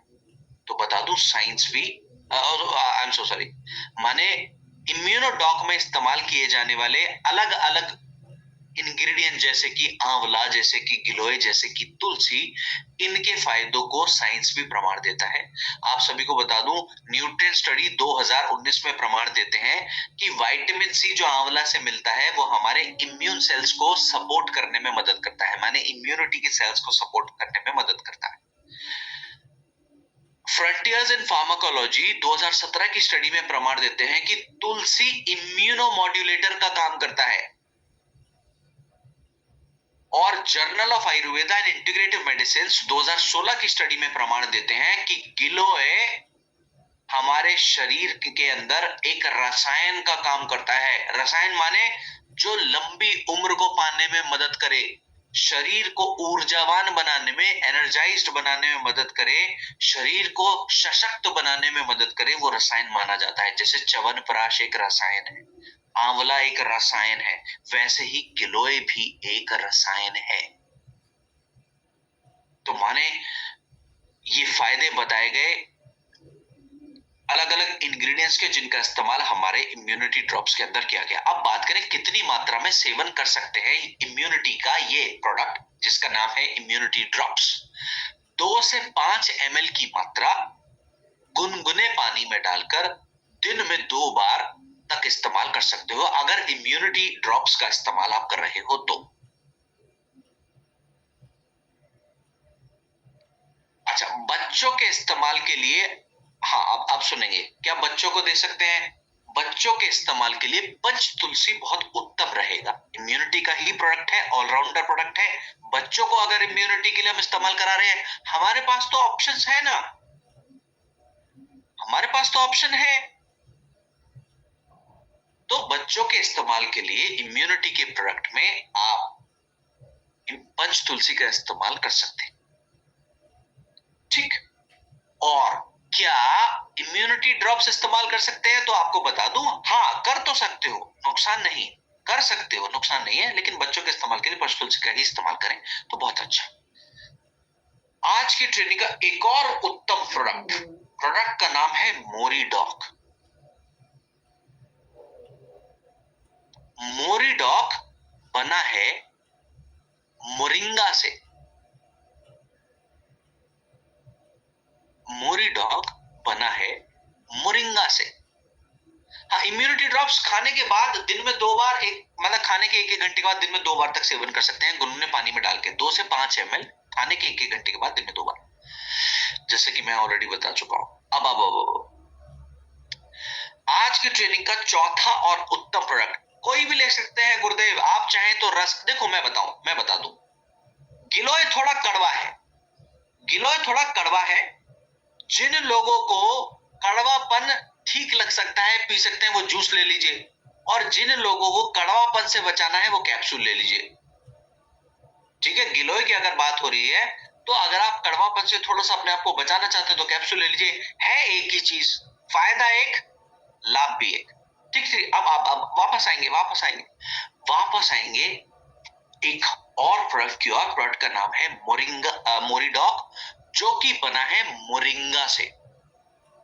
तो बता दूं, साइंस भी, आई एम सो सॉरी, माने इम्यूनोडॉक में इस्तेमाल किए जाने वाले अलग अलग इंग्रेडिएंट जैसे कि आंवला, जैसे कि गिलोय, जैसे कि तुलसी, इनके फायदों को साइंस भी प्रमाण देता है। आप सभी को बता दूं, न्यूट्रिएंट स्टडी 2019 में प्रमाण देते हैं कि विटामिन सी जो आंवला से मिलता है वो हमारे इम्यून सेल्स को सपोर्ट करने में मदद करता है, माने इम्यूनिटी के सेल्स को सपोर्ट करने में मदद करता है। फ्रंटियर्स इन फार्माकोलॉजी 2017 की स्टडी में प्रमाण देते हैं कि तुलसी इम्यूनोमॉड्यूलेटर का काम करता है। और journal of Ayurveda and integrative medicine 2016 की स्टडी में प्रमाण देते हैं कि गिलोय हमारे शरीर के अंदर एक रसायन का काम करता है। रसायन माने जो लंबी उम्र को पाने में मदद करे, शरीर को ऊर्जावान बनाने में, एनर्जाइज्ड बनाने में मदद करे, शरीर को सशक्त बनाने में मदद करे, वो रसायन माना जाता है। जैसे च्यवनप्राश एक रसायन है, आंवला एक रसायन है, वैसे ही गिलोय भी एक रसायन है। तो माने ये फायदे बताए गए अलग अलग इंग्रेडिएंट्स के, जिनका इस्तेमाल हमारे इम्यूनिटी ड्रॉप्स के अंदर किया गया। अब बात करें कितनी मात्रा में सेवन कर सकते हैं इम्यूनिटी का ये प्रोडक्ट, जिसका नाम है इम्यूनिटी ड्रॉप्स। 2 से 5 ml की मात्रा गुनगुने पानी में डालकर दिन में 2 बार तक इस्तेमाल कर सकते हो, अगर इम्यूनिटी ड्रॉप्स का इस्तेमाल आप कर रहे हो तो। अच्छा, बच्चों के इस्तेमाल के लिए, हाँ, अब आप सुनेंगे, क्या बच्चों को दे सकते हैं? बच्चों के इस्तेमाल के लिए पंच तुलसी बहुत उत्तम रहेगा। इम्यूनिटी का ही प्रोडक्ट है, ऑलराउंडर प्रोडक्ट है। बच्चों को अगर इम्यूनिटी के लिए हम इस्तेमाल करा रहे हैं, हमारे पास तो ऑप्शंस है ना, हमारे पास तो ऑप्शन है। तो बच्चों के इस्तेमाल के लिए इम्यूनिटी के प्रोडक्ट में आप पंच तुलसी का इस्तेमाल कर सकते हैं। ठीक, और क्या इम्यूनिटी ड्रॉप्स इस्तेमाल कर सकते हैं? तो आपको बता दूं, हाँ, कर तो सकते हो, नुकसान नहीं, कर सकते हो, नुकसान नहीं है, लेकिन बच्चों के इस्तेमाल के लिए पंच तुलसी का ही इस्तेमाल करें तो बहुत अच्छा। आज की ट्रेनिंग का एक और उत्तम प्रोडक्ट का नाम है मोरीडॉक। मोरीडॉक बना है मोरिंगा से। मोरीडॉक बना है मोरिंगा से। हाँ, इम्यूनिटी ड्रॉप्स खाने के बाद दिन में 2 बार, एक मतलब खाने के 1-1 घंटे के बाद दिन में 2 बार तक सेवन कर सकते हैं, गुनगुने पानी में डाल के। 2 से 5 ml खाने के 1-1 घंटे के बाद दिन में 2 बार, जैसे कि मैं ऑलरेडी बता चुका हूं। अब आज की ट्रेनिंग का चौथा और उत्तम प्रोडक्ट कोई भी ले सकते हैं गुरुदेव, आप चाहें तो रस, देखो मैं बता दूं, गिलोय थोड़ा कड़वा है, गिलोय थोड़ा कड़वा है। जिन लोगों को कड़वापन ठीक लग सकता है, पी सकते हैं, वो जूस ले लीजिए, और जिन लोगों को कड़वापन से बचाना है वो कैप्सूल ले लीजिए। ठीक है, गिलोय की अगर बात हो रही है तो अगर आप कड़वापन से थोड़ा सा अपने आप को बचाना चाहते हैं तो कैप्सूल ले लीजिए। है एक ही चीज, फायदा एक, लाभ भी एक। ठीक है, अब वापस आएंगे एक और प्रोडक्ट की, और प्रोडक्ट का नाम है मोरिडॉक, जो कि बना है मोरिंगा से।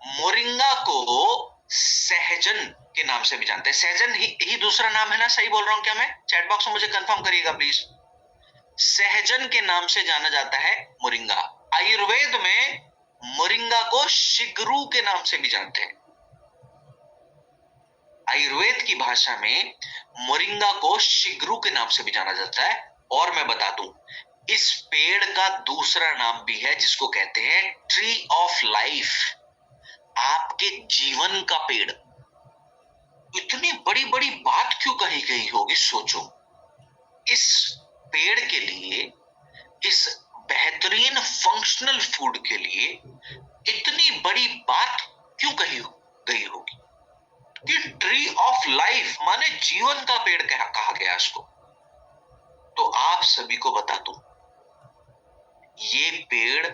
मोरिंगा को सहजन के नाम से भी जानते हैं। सहजन ही दूसरा नाम है ना? सही बोल रहा हूं क्या मैं? चैट बॉक्स में मुझे कंफर्म करिएगा प्लीज। सहजन के नाम से जाना जाता है मोरिंगा। आयुर्वेद में मोरिंगा को शिगरू के नाम से भी जानते हैं। आयुर्वेद की भाषा में मोरिंगा को शिगरू के नाम से भी जाना जाता है। और मैं बता दूं, इस पेड़ का दूसरा नाम भी है जिसको कहते हैं ट्री ऑफ लाइफ, आपके जीवन का पेड़। इतनी बड़ी बड़ी बात क्यों कही गई होगी, सोचो। इस पेड़ के लिए, इस बेहतरीन फंक्शनल फूड के लिए इतनी बड़ी बात क्यों कही गई होगी कि ट्री ऑफ लाइफ माने जीवन का पेड़ कहा गया इसको। तो आप सभी को बता दूं, ये पेड़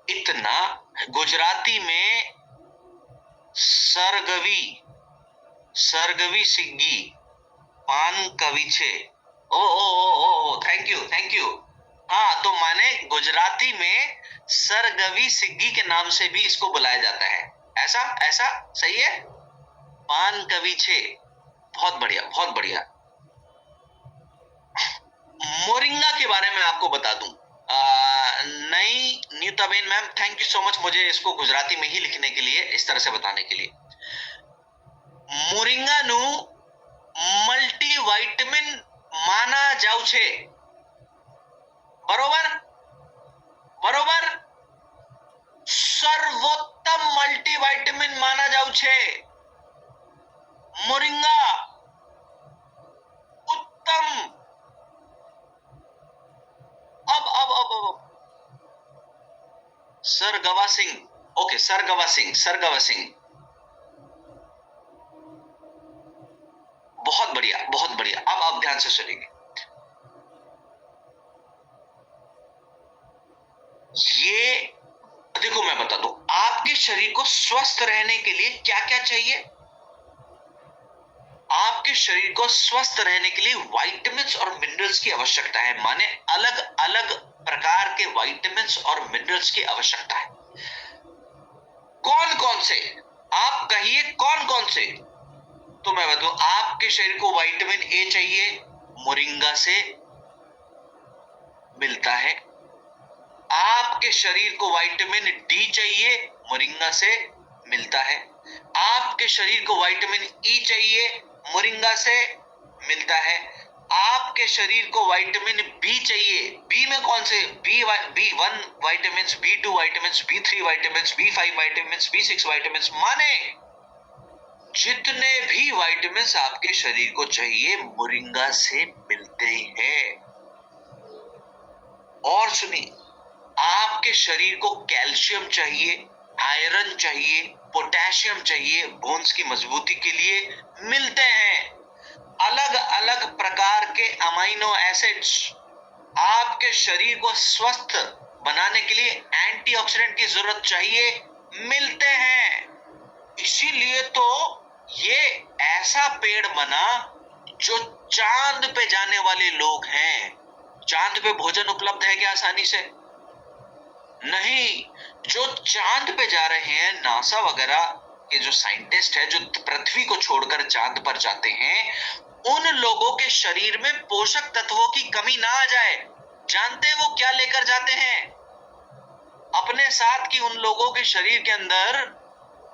इतना, गुजराती में सरगवी सिग्गी पान कवि छे। ओ थैंक यू। हाँ, तो माने गुजराती में सरगवी सिग्गी के नाम से भी इसको बुलाया जाता है। ऐसा सही है? पान कवि छे। बहुत बढ़िया। मोरिंगा के बारे में आपको बता दूं, नई Nyutaben ma'am, thank you so much मुझे इसको गुजराती में ही लिखने के लिए, इस तरह से बताने के लिए। मोरिंगा नु मल्टीविटामिन माना जाऊ छे। बरोबर, सर्वोत्तम मल्टीविटामिन माना जाऊ छे मोरिंगा। उत्तम। अब सरगवा सिंह, ओके, सरगवा सिंह, बहुत बढ़िया। अब आप ध्यान से सुनिए। ये देखो, मैं बता दूं, आपके शरीर को स्वस्थ रहने के लिए क्या क्या चाहिए। आपके शरीर को स्वस्थ रहने के लिए विटामिन्स और मिनरल्स की आवश्यकता है। माने अलग अलग प्रकार के विटामिन्स और मिनरल्स की आवश्यकता है। कौन से? आप कहिए कौन से? तो मैं बताऊं, आपके शरीर को विटामिन ए चाहिए, मोरिंगा से मिलता है। आपके शरीर को विटामिन डी चाहिए, मोरिंगा से मिलता है। आपके शरीर को विटामिन ई चाहिए, मोरिंगा से मिलता है। आपके शरीर को विटामिन बी चाहिए। बी में कौन से? B1 vitamins, B2 vitamins, B3 vitamins, B5 vitamins, B6 vitamins, माने जितने भी विटामिन्स आपके शरीर को चाहिए मोरिंगा से मिलते हैं। और सुनिए, आपके शरीर को कैल्शियम चाहिए, आयरन चाहिए, पोटेशियम चाहिए, बोन्स की मजबूती के लिए मिलते हैं। अलग अलग प्रकार के अमीनो एसिड्स आपके शरीर को स्वस्थ बनाने के लिए, एंटीऑक्सीडेंट की जरूरत चाहिए, मिलते हैं। इसीलिए तो ये ऐसा पेड़ बना जो चांद पे जाने वाले लोग हैं। चांद पे भोजन उपलब्ध है क्या आसानी से? नहीं। जो चांद पे जा रहे हैं, नासा वगैरह के जो साइंटिस्ट है, जो पृथ्वी को छोड़कर चांद पर जाते हैं, उन लोगों के शरीर में पोषक तत्वों की कमी ना आ जाए। जानते हैं वो क्या लेकर जाते हैं अपने साथ, कि उन लोगों के शरीर के अंदर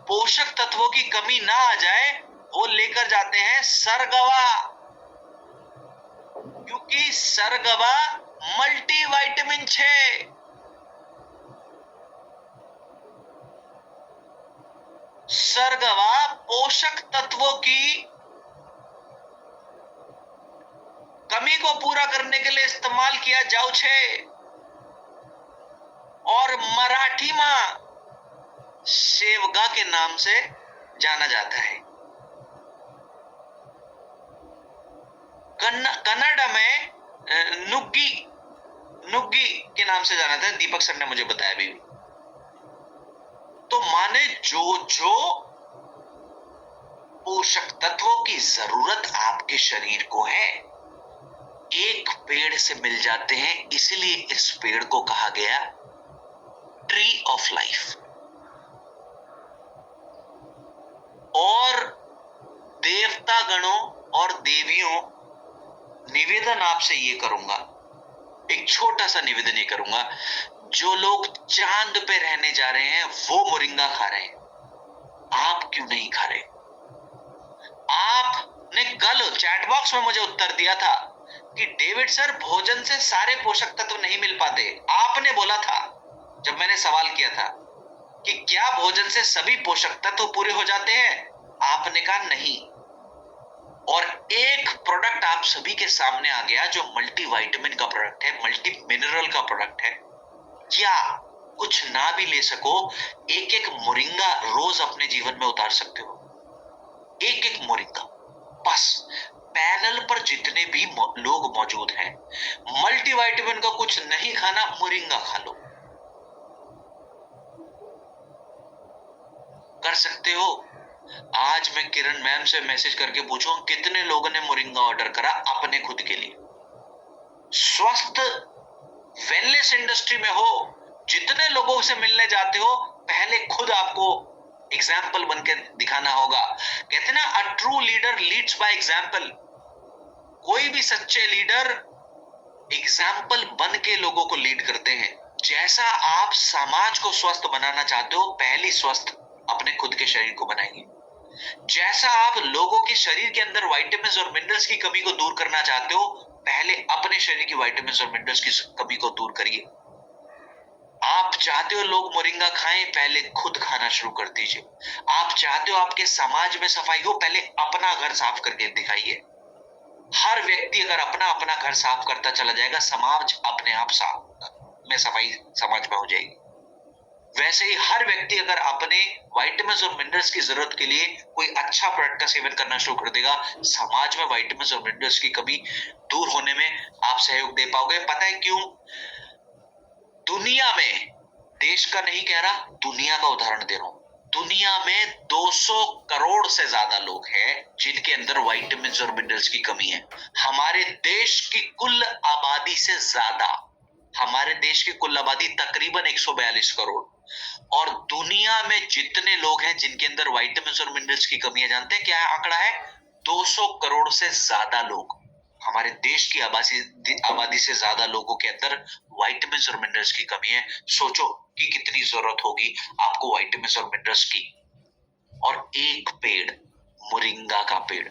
पोषक तत्वों की कमी ना आ जाए? वो लेकर जाते हैं सरगवा, क्योंकि सरगवा मल्टीविटामिन 6। सरगवा पोषक तत्वों की कमी को पूरा करने के लिए इस्तेमाल किया जाऊ छे। और मराठी में सेवगा के नाम से जाना जाता है। कन्नड़ में नुग्गी नुग्गी के नाम से जाना था, दीपक सर ने मुझे बताया भी। तो माने जो जो पोषक तत्वों की जरूरत आपके शरीर को है, एक पेड़ से मिल जाते हैं, इसलिए इस पेड़ को कहा गया ट्री ऑफ लाइफ। और देवता गणों और देवियों, निवेदन आपसे ये करूंगा, एक छोटा सा निवेदन ये करूंगा, जो लोग चांद पे रहने जा रहे हैं वो मोरिंगा खा रहे हैं, आप क्यों नहीं खा रहे? आपने कल चैट बॉक्स में मुझे उत्तर दिया था कि डेविड सर, भोजन से सारे पोषक तत्व नहीं मिल पाते। आपने बोला था जब मैंने सवाल किया था कि क्या भोजन से सभी पोषक तत्व पूरे हो जाते हैं, आपने कहा नहीं। और एक प्रोडक्ट आप सभी के सामने आ गया जो मल्टी विटामिन का प्रोडक्ट है, मल्टी मिनरल का प्रोडक्ट है। या कुछ ना भी ले सको, एक एक मोरिंगा रोज अपने जीवन में उतार सकते हो, एक एक मोरिंगा। बस पैनल पर जितने भी लोग मौजूद हैं, मल्टीविटामिन का कुछ नहीं खाना, मोरिंगा खा लो। कर सकते हो। आज मैं किरण मैम से मैसेज करके पूछूं कितने लोगों ने मोरिंगा ऑर्डर करा अपने खुद के लिए। स्वस्थ वेलनेस इंडस्ट्री में हो, जितने लोगों से मिलने जाते हो, पहले खुद आपको एग्जाम्पल बन के दिखाना होगा। कहते ना, a true leader leads by example. कोई भी सच्चे लीडर एग्जाम्पल बन के लोगों को लीड करते हैं। जैसा आप समाज को स्वस्थ बनाना चाहते हो, पहले स्वस्थ अपने खुद के शरीर को बनाइए। जैसा आप लोगों के शरीर के अंदर विटामिन्स और मिनरल्स की कमी को दूर करना चाहते हो, पहले अपने शरीर की विटामिन्स और मिनरल्स की कमी को दूर करिए। आप चाहते हो लोग मोरिंगा खाएं, पहले खुद खाना शुरू कर दीजिए। आप चाहते हो आपके समाज में सफाई हो, पहले अपना घर साफ करके दिखाइए। हर व्यक्ति अगर अपना अपना घर साफ करता चला जाएगा, समाज अपने आप साफ में सफाई समाज में हो जाएगी। वैसे ही हर व्यक्ति अगर अपने विटामिन्स और मिनरल्स की जरूरत के लिए कोई अच्छा प्रोडक्ट का सेवन करना शुरू कर देगा, समाज में विटामिन्स और मिनरल्स की कमी दूर होने में आप सहयोग दे पाओगे। पता है क्यों? दुनिया में, देश का नहीं कह रहा, दुनिया का उदाहरण दे रहा हूं। दुनिया में 200 करोड़ से ज्यादा लोग हैं जिनके अंदर विटामिन्स और मिनरल्स की कमी है। हमारे देश की कुल आबादी से ज्यादा, हमारे देश की कुल आबादी तकरीबन 142 करोड़, और दुनिया में जितने लोग हैं जिनके अंदर विटामिन्स और मिनरल्स की कमी है, जानते हैं क्या आंकड़ा है? 200 करोड़ से ज्यादा लोग। हमारे देश की आबादी से ज्यादा लोगों के अंदर विटामिन्स और मिनरल्स की कमी है। सोचो कि कितनी जरूरत होगी आपको विटामिन्स और मिनरल्स की। और एक पेड़, मोरिंगा का पेड़,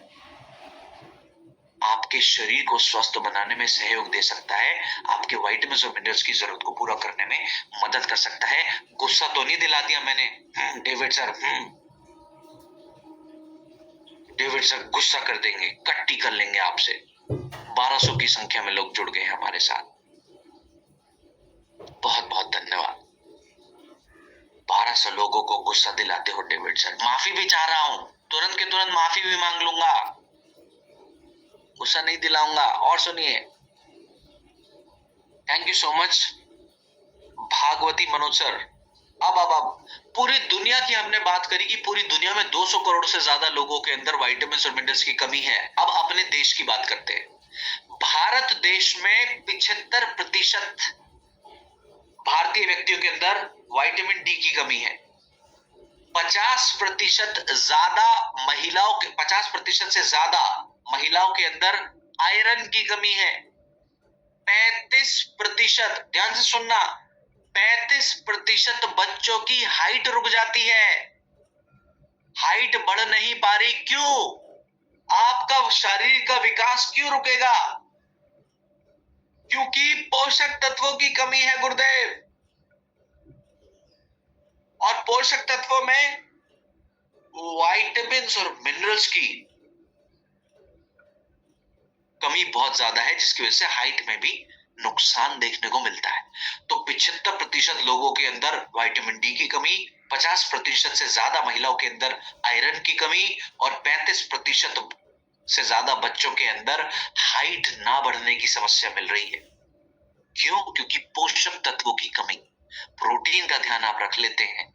आपके शरीर को स्वस्थ बनाने में सहयोग दे सकता है, आपके विटामिन्स और मिनरल्स की जरूरत को पूरा करने में मदद कर सकता है। गुस्सा तो नहीं दिला दिया मैंने डेविड सर? डेविड सर गुस्सा कर देंगे, कट्टी कर लेंगे आपसे। 1200 की संख्या में लोग जुड़ गए हैं हमारे साथ, बहुत बहुत धन्यवाद। 1200 लोगों को गुस्सा दिलाते हो डेविड सर। माफी भी चाह रहा हूं, तुरंत के तुरंत माफी भी मांग लूंगा, गुस्सा नहीं दिलाऊंगा। और सुनिए, thank you so much Bhagwati Manoj sir. अब पूरी दुनिया की हमने बात करी कि पूरी दुनिया में 200 करोड़ से ज्यादा लोगों के अंदर विटामिन्स और मिनरल्स की कमी है। अब अपने देश की बात करते हैं। भारत देश में 75% भारतीय व्यक्तियों के अंदर विटामिन डी की कमी है। 50% ज्यादा महिलाओं के 50% से ज्यादा महिलाओं के अंदर आयरन की कमी है। 35%, ध्यान से सुनना, 35% बच्चों की हाइट रुक जाती है। हाइट बढ़ नहीं पा रही, क्यों? आपका शरीर का विकास क्यों रुकेगा? क्योंकि पोषक तत्वों की कमी है गुरुदेव। और पोषक तत्वों में विटामिन्स और मिनरल्स की कमी बहुत ज्यादा है, जिसकी वजह से हाइट में भी नुकसान देखने को मिलता है। तो 75% लोगों के अंदर विटामिन डी की कमी, 50% से ज्यादा महिलाओं के अंदर आयरन की कमी, और 35% से ज्यादा बच्चों के अंदर हाइट ना बढ़ने की समस्या मिल रही है। क्यों? क्योंकि पोषक तत्वों की कमी। प्रोटीन का ध्यान आप रख लेते हैं,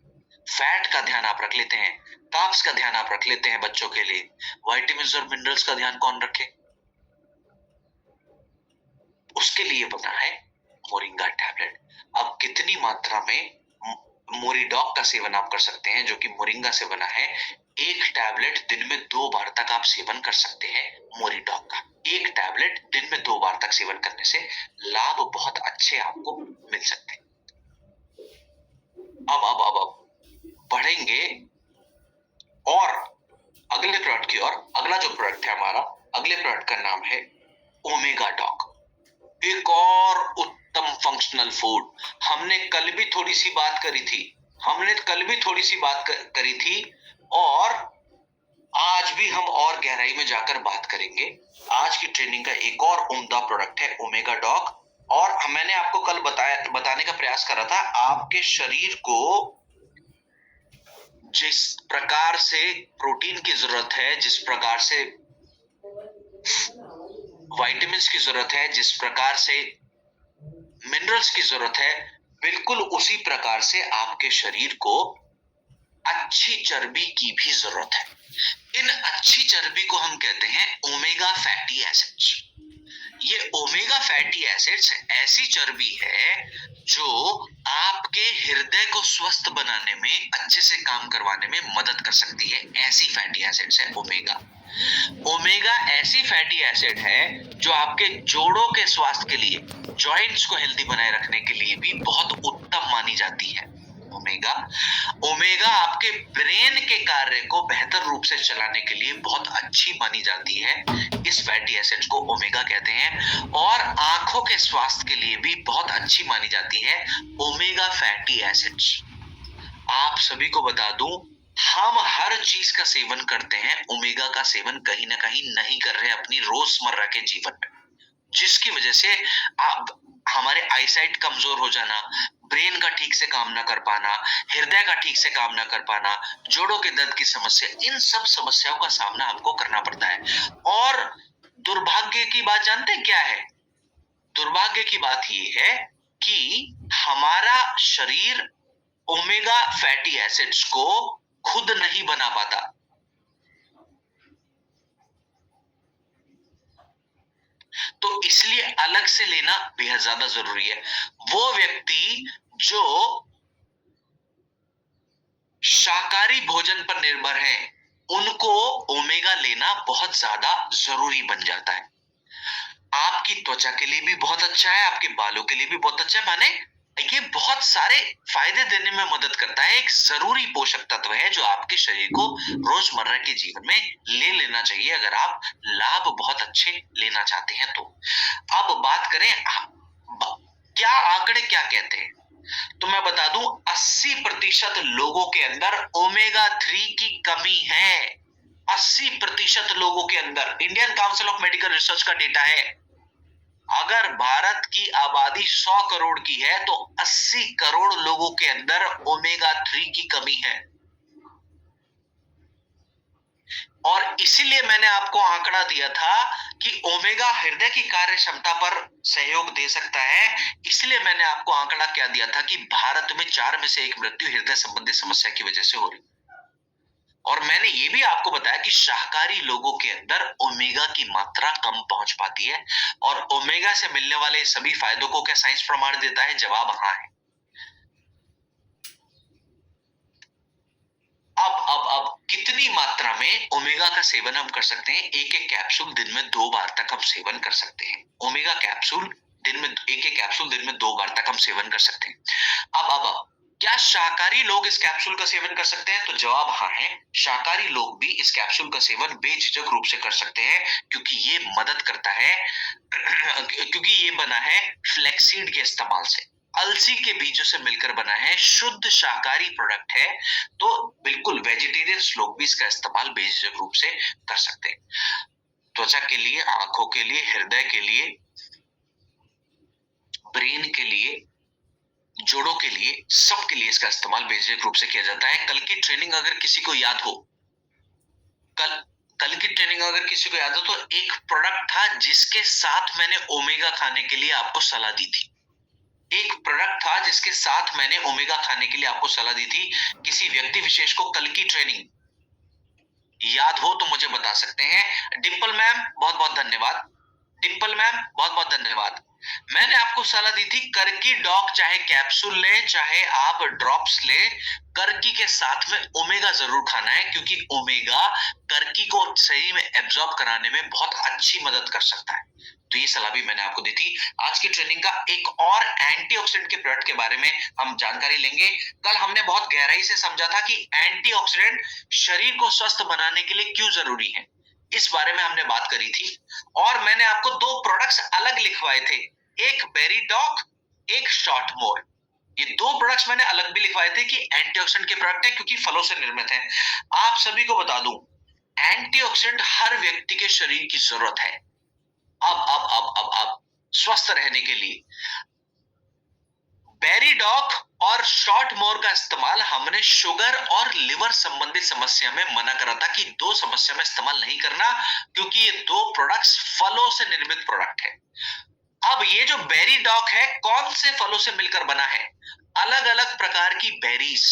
फैट का ध्यान आप रख लेते हैं, कार्ब्स का ध्यान आप रख लेते हैं बच्चों के लिए, विटामिन्स और मिनरल्स का ध्यान कौन रखे? उसके लिए बना है मोरिंगा टैबलेट। अब कितनी मात्रा में मोरिडॉक का सेवन आप कर सकते हैं, जो कि मोरिंगा से बना है। एक टैबलेट दिन में 2 बार तक आप सेवन कर सकते हैं मोरिडॉक का। एक टैबलेट दिन में 2 बार तक सेवन करने से लाभ बहुत अच्छे आपको मिल सकते हैं। अब बढ़ेंगे और अगले प्रोडक्ट की ओर। अगला जो प्रोडक्ट है हमारा, अगले प्रोडक्ट का नाम है ओमेगा डॉक। एक और उत्तम फंक्शनल फूड। हमने कल भी थोड़ी सी बात करी थी और आज भी हम और गहराई में जाकर बात करेंगे। आज की ट्रेनिंग का एक और उम्दा प्रोडक्ट है ओमेगा डॉक। और मैंने आपको कल बताने का प्रयास कर रहा था, आपके शरीर को जिस प्रकार से प्रोटीन की जरूरत है, जिस प्रकार से विटामिन्स की जरूरत है, जिस प्रकार से मिनरल्स की जरूरत है, बिल्कुल उसी प्रकार से आपके शरीर को अच्छी चर्बी की भी जरूरत है। इन अच्छी चर्बी को हम कहते हैं ओमेगा फैटी एसिड्स। ये ओमेगा फैटी एसिड्स ऐसी चर्बी है जो आपके हृदय को स्वस्थ बनाने में, अच्छे से काम करवाने में मदद कर सकती है। ऐसी फैटी एसिड्स है ओमेगा। ओमेगा ऐसी फैटी एसिड है जो आपके जोड़ों के स्वास्थ्य के लिए, जॉइंट्स को हेल्दी बनाए रखने के लिए भी बहुत उत्तम मानी जाती है। ओमेगा आपके ब्रेन के कार्य को बेहतर रूप से चलाने के लिए बहुत अच्छी मानी जाती है। इस फैटी एसिड्स को ओमेगा कहते हैं। और आंखों के स्वास्थ्य के लिए भी बहुत अच्छी मानी जाती है ओमेगा फैटी एसिड्स। आप सभी को बता दूं, हम हर चीज का सेवन करते हैं, ओमेगा का सेवन कहीं ना कहीं नहीं कर रहे अपनी रोजमर्रा के जीवन में, जिसकी वजह से आप हमारे आईसाइट कमजोर हो जाना, ब्रेन का ठीक से काम ना कर पाना, हृदय का ठीक से काम ना कर पाना, जोड़ों के दर्द की समस्या, इन सब समस्याओं का सामना आपको करना पड़ता है। और दुर्भाग्य की बात जानते हैं क्या है? दुर्भाग्य की बात यह है कि हमारा शरीर ओमेगा फैटी एसिड्स को खुद नहीं बना पाता। तो इसलिए अलग से लेना बेहद ज्यादा जरूरी है। वो व्यक्ति जो शाकाहारी भोजन पर निर्भर है, उनको ओमेगा लेना बहुत ज्यादा जरूरी बन जाता है। आपकी त्वचा के लिए भी बहुत अच्छा है, आपके बालों के लिए भी बहुत अच्छा है। माने ये बहुत सारे फायदे देने में मदद करता है। एक जरूरी पोषक तत्व है जो आपके शरीर को रोजमर्रा के जीवन में ले लेना चाहिए, अगर आप लाभ बहुत अच्छे लेना चाहते हैं तो। अब बात करें क्या आंकड़े क्या कहते हैं, तो मैं बता दूं 80% लोगों के अंदर ओमेगा 3 की कमी है। 80% लोगों के अंदर। Indian council of medical research का डेटा है। अगर भारत की आबादी 100 करोड़ की है तो 80 करोड़ लोगों के अंदर ओमेगा 3 की कमी है। और इसीलिए मैंने आपको आंकड़ा दिया था कि ओमेगा हृदय की कार्य क्षमता पर सहयोग दे सकता है। इसलिए मैंने आपको आंकड़ा क्या दिया था कि भारत में 4 में से 1 मृत्यु हृदय संबंधी समस्या की वजह से हो रही। और मैंने ये भी आपको बताया कि शाकाहारी लोगों के अंदर ओमेगा की मात्रा कम पहुंच पाती है। और ओमेगा से मिलने वाले सभी फायदों को क्या साइंस प्रमाण देता है? जवाब हाँ है। अब कितनी मात्रा में ओमेगा का सेवन हम कर सकते हैं? एक कैप्सूल दिन में 2 बार तक हम सेवन कर सकते हैं। ओमेगा कैप्सूल दिन में एक कैप्सूल दिन में 2 बार तक हम सेवन कर सकते हैं। अब क्या शाकाहारी लोग इस कैप्सूल का सेवन कर सकते हैं? तो जवाब हाँ है। शाकाहारी लोग भी इस कैप्सूल का सेवन बेझिझक रूप से कर सकते हैं, क्योंकि ये मदद करता है क्योंकि ये बना है फ्लैक्सीड के इस्तेमाल से, अलसी के बीजों से मिलकर बना है, शुद्ध शाकाहारी प्रोडक्ट है। तो बिल्कुल वेजिटेरियंस लोग भी इसका इस्तेमाल बेझिझक रूप से कर सकते हैं। त्वचा के लिए, आंखों के लिए, हृदय के लिए, ब्रेन के लिए, जोड़ों के लिए, सबके लिए इसका इस्तेमाल बेझिझक रूप से किया जाता है। कल की ट्रेनिंग अगर किसी को याद हो, कल की ट्रेनिंग अगर किसी को याद हो, तो एक प्रोडक्ट था जिसके साथ मैंने ओमेगा खाने के लिए आपको सलाह दी थी। एक प्रोडक्ट था जिसके साथ मैंने ओमेगा खाने के लिए आपको सलाह दी थी। किसी व्यक्ति विशेष को कल की ट्रेनिंग याद हो तो मुझे बता सकते हैं। डिंपल मैम बहुत बहुत धन्यवाद। डिंपल मैम बहुत बहुत धन्यवाद। मैंने आपको सलाह दी थी करकी डॉक, चाहे कैप्सूल ले चाहे आप ड्रॉप्स ले, करकी के साथ में ओमेगा जरूर खाना है, क्योंकि ओमेगा करकी को सही में एब्जॉर्ब कराने में बहुत अच्छी मदद कर सकता है। तो ये सलाह भी मैंने आपको दी थी। आज की ट्रेनिंग का एक और एंटीऑक्सीडेंट के प्रोडक्ट के बारे में हम जानकारी लेंगे। कल हमने बहुत गहराई से समझा था कि एंटीऑक्सीडेंट शरीर को स्वस्थ बनाने के लिए क्यों जरूरी है, इस बारे में हमने बात करी थी। और मैंने आपको दो प्रोडक्ट्स अलग लिखवाए थे, एक बेरीडॉक, एक शॉर्ट मोर। ये दो प्रोडक्ट्स मैंने अलग भी लिखवाए थे कि एंटीऑक्सीडेंट के प्रोडक्ट है, क्योंकि फलों से निर्मित है। आप सभी को बता दूं, एंटीऑक्सीडेंट हर व्यक्ति के शरीर की जरूरत है अब स्वस्थ रहने के लिए। बेरीडॉक और शॉर्ट मोर का इस्तेमाल हमने शुगर और लिवर संबंधित समस्या में मना करा था कि दो समस्या में इस्तेमाल नहीं करना, क्योंकि ये दो प्रोडक्ट्स फलों से निर्मित प्रोडक्ट है। अब ये जो बेरीडॉक है कौन से फलों से मिलकर बना है? अलग अलग प्रकार की बेरीज।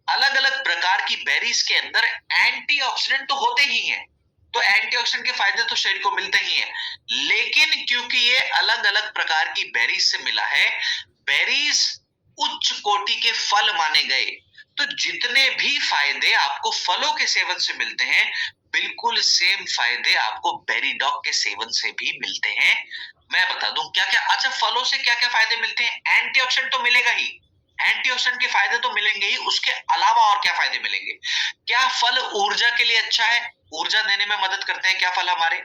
अलग अलग प्रकार की बेरीज के अंदर एंटीऑक्सीडेंट तो होते ही हैं, तो एंटीऑक्सीडेंट के फायदे तो शरीर को मिलते ही हैं, लेकिन क्योंकि ये अलग अलग प्रकार की बेरीज से मिला है, बेरीज उच्च कोटि के फल माने गए, तो जितने भी फायदे आपको फलों के सेवन से मिलते हैं, बिल्कुल सेम फायदे आपको बेरीडॉक के सेवन से भी मिलते हैं। मैं बता दूं क्या क्या, अच्छा फलों से क्या क्या फायदे मिलते हैं? एंटीऑक्सीडेंट तो मिलेगा ही, एंटीऑक्सीडेंट के फायदे तो मिलेंगे ही, उसके अलावा और क्या फायदे मिलेंगे? क्या फल ऊर्जा के लिए अच्छा है? ऊर्जा देने में मदद करते हैं क्या फल हमारे?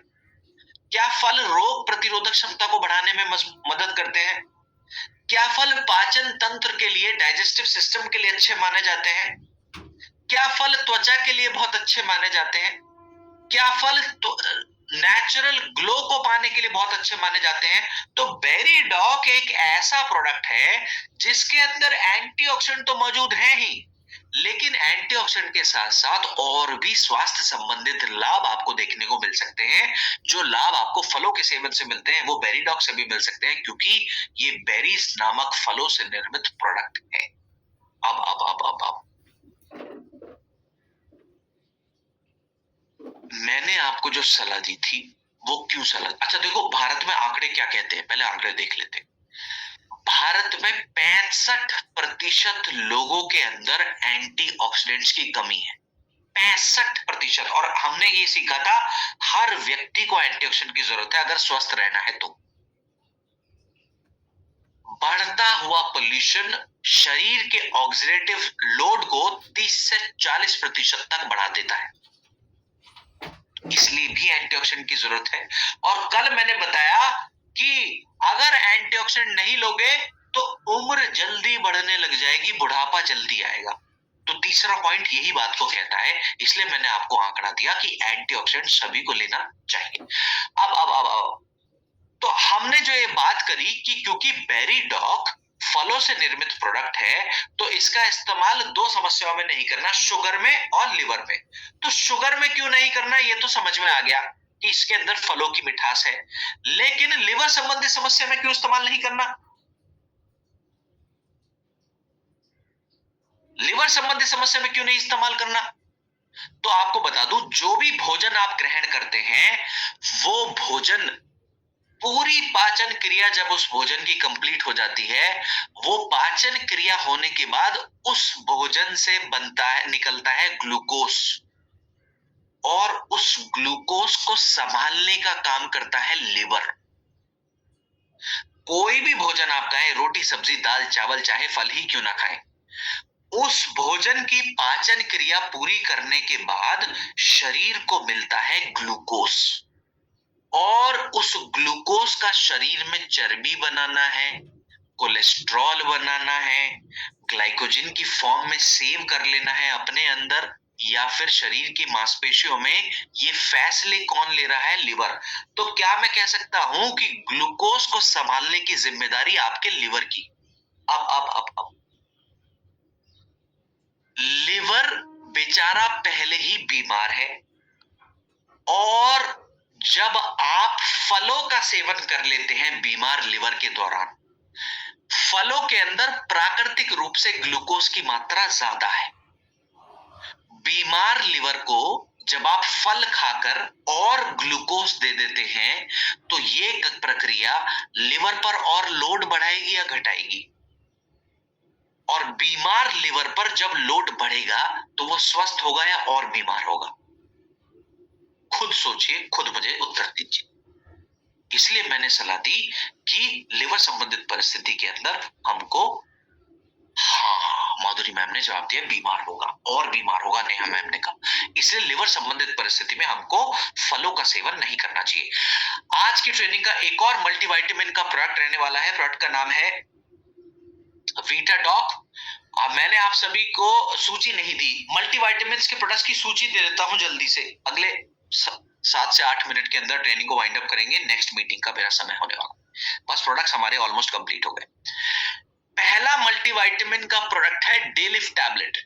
क्या फल रोग प्रतिरोधक क्षमता को बढ़ाने में मदद करते हैं? क्या फल पाचन तंत्र के लिए, डाइजेस्टिव सिस्टम के लिए अच्छे माने जाते हैं? क्या फल त्वचा के लिए बहुत अच्छे माने जाते हैं? क्या फल तो नेचुरल ग्लो को पाने के लिए बहुत अच्छे माने जाते हैं? तो बेरीडॉक एक ऐसा प्रोडक्ट है जिसके अंदर एंटीऑक्सीडेंट तो मौजूद है ही, लेकिन एंटीऑक्सीडेंट के साथ साथ और भी स्वास्थ्य संबंधित लाभ आपको देखने को मिल सकते हैं। जो लाभ आपको फलों के सेवन से मिलते हैं वो बेरीडॉक से भी मिल सकते हैं, क्योंकि ये बेरीज नामक फलों से निर्मित प्रोडक्ट है। अब मैंने आपको जो सलाह दी थी वो क्यों सलाह, अच्छा देखो भारत में आंकड़े क्या कहते हैं, पहले आंकड़े देख लेते हैं। भारत में 65% लोगों के अंदर एंटीऑक्सीडेंट्स की कमी है, 65%। और हमने ये सीखा था हर व्यक्ति को एंटीऑक्सीडेंट की जरूरत है अगर स्वस्थ रहना है तो। बढ़ता हुआ पोल्यूशन शरीर के ऑक्सीडेटिव लोड को 30 से 40% तक बढ़ा देता है, इसलिए भी एंटीऑक्सीडेंट की जरूरत है। और कल मैंने बताया कि अगर एंटीऑक्सीडेंट नहीं लोगे तो उम्र जल्दी बढ़ने लग जाएगी, बुढ़ापा जल्दी आएगा। तो तीसरा पॉइंट यही बात को कहता है, इसलिए मैंने आपको आंकड़ा दिया कि एंटीऑक्सीडेंट सभी को लेना चाहिए। अब तो हमने जो ये बात करी कि क्योंकि बेरीडॉक फलों से निर्मित प्रोडक्ट है, तो इसका इस्तेमाल दो समस्याओं में नहीं करना, शुगर में और लिवर में। तो शुगर में क्यों नहीं करना ये तो समझ में आ गया कि इसके अंदर फलों की मिठास है, लेकिन लिवर संबंधी समस्या में क्यों इस्तेमाल नहीं करना? लिवर संबंधी समस्या में क्यों नहीं इस्तेमाल करना? तो आपको बता दूं, जो भी भोजन आप ग्रहण करते हैं वो भोजन, पूरी पाचन क्रिया जब उस भोजन की कंप्लीट हो जाती है, वो पाचन क्रिया होने के बाद उस भोजन से बनता है, निकलता है ग्लूकोज, और उस ग्लूकोज को संभालने का काम करता है लिवर। कोई भी भोजन आप खाएं, रोटी सब्जी दाल चावल चाहे फल ही क्यों ना खाएं, उस भोजन की पाचन क्रिया पूरी करने के बाद शरीर को मिलता है ग्लूकोज, और उस ग्लूकोज का शरीर में चर्बी बनाना है, कोलेस्ट्रॉल बनाना है, ग्लाइकोजन की फॉर्म में सेव कर लेना है अपने अंदर, या फिर शरीर की मांसपेशियों में, ये फैसले कौन ले रहा है? लिवर। तो क्या मैं कह सकता हूं कि ग्लूकोज को संभालने की जिम्मेदारी आपके लिवर की? अब लिवर बेचारा पहले ही बीमार है, और जब आप फलों का सेवन कर लेते हैं बीमार लिवर के दौरान, फलों के अंदर प्राकृतिक रूप से ग्लूकोज की मात्रा ज्यादा है। बीमार लिवर को जब आप फल खाकर और ग्लूकोज दे देते हैं तो ये प्रक्रिया लिवर पर और लोड बढ़ाएगी या घटाएगी? और बीमार लिवर पर जब लोड बढ़ेगा तो वो स्वस्थ होगा या और बीमार होगा? खुद सोचिए, खुद मुझे उत्तर दीजिए। इसलिए मैंने सलाह दी कि लिवर संबंधित परिस्थिति के अंदर हमको, हाँ, माधुरी मैम ने जवाब दिया, बीमार होगा और बीमार होगा, नेहा मैम ने कहा। इसलिए लिवर संबंधित परिस्थिति में हमको फलों का सेवन नहीं करना चाहिए। आज की ट्रेनिंग का एक और मल्टीविटामिन का प्रोडक्ट रहने वाला है। प्रोडक्ट का नाम है वीटाडॉक। मैंने आप सभी को सूची नहीं दी, मल्टीविटामिन के प्रोडक्ट्स की सूची दे देता हूं जल्दी से। अगले 7 से 8 मिनट के अंदर ट्रेनिंग को वाइंड अप करेंगे, नेक्स्ट मीटिंग का मेरा समय होने वाला। बस प्रोडक्ट्स हमारे ऑलमोस्ट कंप्लीट हो गए। पहला मल्टीविटामिन का प्रोडक्ट है डेलिफ टैबलेट।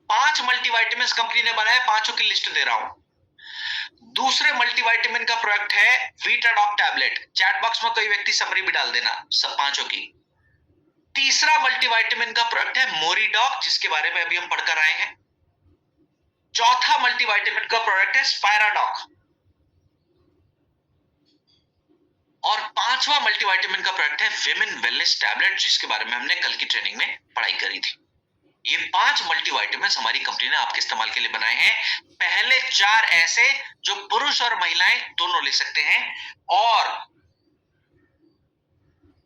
5 मल्टीविटामिन कंपनी ने बनाए, पांचों की लिस्ट दे रहा हूं। दूसरे मल्टीविटामिन का प्रोडक्ट है वीटाडॉक टैबलेट। चैट बॉक्स में कोई व्यक्ति समरी भी डाल देना सब पांचों की। तीसरा मल्टीविटामिन का प्रोडक्ट है मोरीडॉक, जिसके बारे में अभी हम पढ़कर आए हैं। चौथा मल्टीविटामिन का प्रोडक्ट है स्पायराडॉक। और पांचवा मल्टीविटामिन का प्रोडक्ट है विमेन वेलनेस टैबलेट, जिसके बारे में हमने कल की ट्रेनिंग में पढ़ाई करी थी। ये 5 मल्टीविटामिन हमारी कंपनी ने आपके इस्तेमाल के लिए बनाए हैं। पहले 4 ऐसे जो पुरुष और महिलाएं दोनों ले सकते हैं, और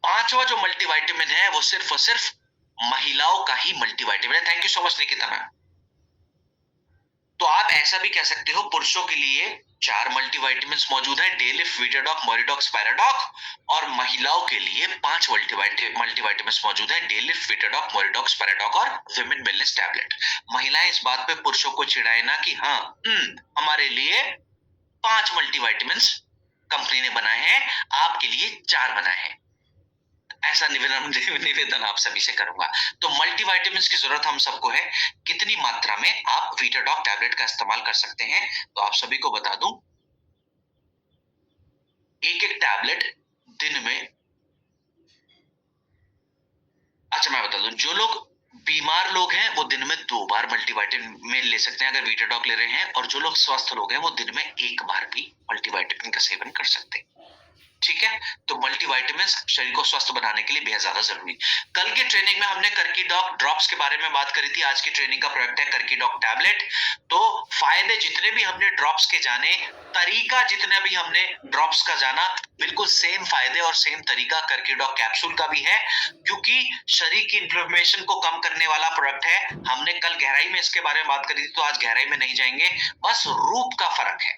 पांचवा जो मल्टीविटामिन है वो सिर्फ और सिर्फ महिलाओं का ही मल्टीविटामिन है। Thank you so much Nikita ma'am. तो आप ऐसा भी कह सकते हो, पुरुषों के लिए 4 मल्टीविटामिन मौजूद हैं, डेलिफ, वीटाडॉक, मोरिडॉक, स्पायराडॉक। और महिलाओं के लिए 5 मल्टीविटामिन मौजूद हैं, डेलिफ, वीटाडॉक, मोरिडॉक, स्पायराडॉक और विमेन वेलनेस टैबलेट। महिलाएं इस बात पे पुरुषों को चिढ़ाए ना कि हाँ, हमारे लिए 5 मल्टीविटामिन कंपनी ने बनाए हैं, आपके लिए 4 बनाए हैं। ऐसा निवेदन आप सभी से करूंगा। तो मल्टीविटामिन की जरूरत हम सबको है। कितनी मात्रा में आप वीटाडॉक टैबलेट का इस्तेमाल कर सकते हैं, तो आप सभी को बता दूं, एक टैबलेट दिन में, अच्छा मैं बता दूं, जो लोग बीमार लोग हैं वो दिन में 2 बार मल्टीविटामिन ले सकते हैं अगर वीटाडॉक ले रहे हैं, और जो लोग स्वस्थ लोग हैं वो दिन में 1 बार भी मल्टीविटामिन का सेवन कर सकते हैं। ठीक है, तो मल्टीविटामिन शरीर को स्वस्थ बनाने के लिए बेहद ज्यादा जरूरी। कल की ट्रेनिंग में हमने कर्कीडॉक ड्रॉप्स के बारे में बात करी थी। आज की ट्रेनिंग का प्रोडक्ट है कर्कीडॉक टैबलेट। तो फायदे जितने भी हमने ड्रॉप्स के जाने, तरीका जितने भी हमने ड्रॉप्स का जाना, बिल्कुल सेम फायदे और सेम तरीका कर्कीडॉक कैप्सूल का भी है, क्योंकि शरीर की इन्फ्लेमेशन को कम करने वाला प्रोडक्ट है। हमने कल गहराई में इसके बारे में बात करी थी, तो आज गहराई में नहीं जाएंगे, बस रूप का फर्क है।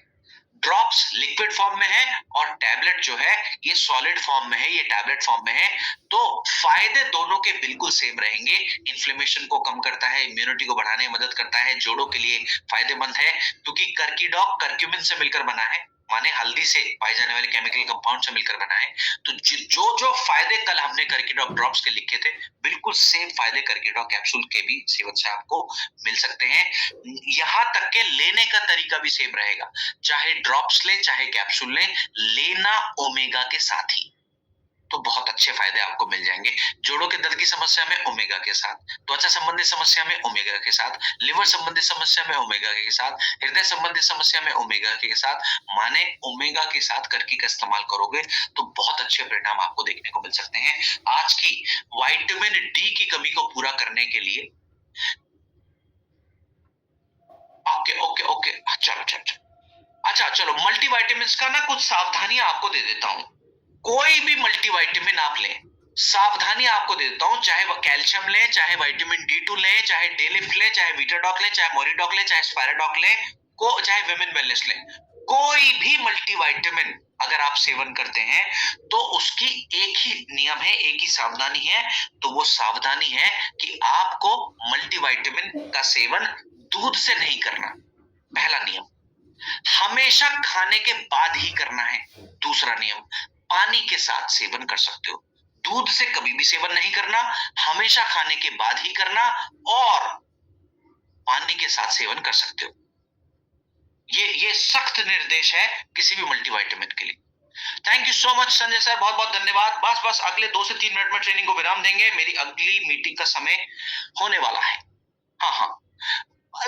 ड्रॉप्स लिक्विड फॉर्म में है और टैबलेट जो है ये सॉलिड फॉर्म में है, ये टैबलेट फॉर्म में है। तो फायदे दोनों के बिल्कुल सेम रहेंगे। इन्फ्लेमेशन को कम करता है, इम्यूनिटी को बढ़ाने में मदद करता है, जोड़ों के लिए फायदेमंद है, क्योंकि कर्कीडॉक कर्क्यूमिन से मिलकर बना है, माने हल्दी से पाए जाने वाले केमिकल कंपाउंड से मिलकर बना है। तो जो जो फायदे कल हमने कर्कीडॉक ड्रॉप्स के लिखे थे, बिल्कुल सेम फायदे कर्कीडॉक कैप्सूल के भी सेवन से आपको मिल सकते हैं। यहां तक के लेने का तरीका भी सेम रहेगा, चाहे ड्रॉप्स लें चाहे कैप्सूल लें, लेना ओमेगा के साथ ही, तो बहुत अच्छे फायदे आपको मिल जाएंगे। जोड़ों के दर्द की समस्या में ओमेगा के साथ, त्वचा संबंधी समस्या में ओमेगा के साथ, लिवर संबंधी समस्या में ओमेगा के साथ, हृदय संबंधी समस्या में ओमेगा के साथ, माने ओमेगा के साथ करकी का इस्तेमाल करोगे तो बहुत अच्छे परिणाम आपको देखने को मिल सकते हैं। आज की विटामिन डी की कमी को पूरा करने के लिए, ओके ओके ओके, अच्छा चलो, मल्टीविटामिन का ना कुछ सावधानियां आपको दे देता हूं। कोई भी मल्टीविटामिन आप लें, सावधानी आपको दे देता हूं, चाहे वो कैल्शियम लें, चाहे विटामिन D2 लें, चाहे डेलिफ लें, चाहे वीटाडॉक लें, चाहे मोरिडॉक लें, चाहे स्पायराडॉक लें, चाहे विमेन वेलनेस लें, कोई भी मल्टीविटामिन अगर आप सेवन करते हैं तो उसकी एक ही नियम है, एक ही सावधानी है। तो वो सावधानी है कि आपको मल्टीविटामिन का सेवन दूध से नहीं करना, पहला नियम। हमेशा खाने के बाद ही करना है, दूसरा नियम। पानी के साथ सेवन कर सकते हो, दूध से कभी भी सेवन नहीं करना, हमेशा खाने के बाद ही करना, और पानी के साथ सेवन कर सकते हो। ये सख्त निर्देश है किसी भी मल्टीविटामिन के लिए। Thank you so much Sanjay sir, बहुत बहुत धन्यवाद। बस अगले 2 से 3 मिनट में ट्रेनिंग को विराम देंगे, मेरी अगली मीटिंग का समय होने वाला है। हाँ,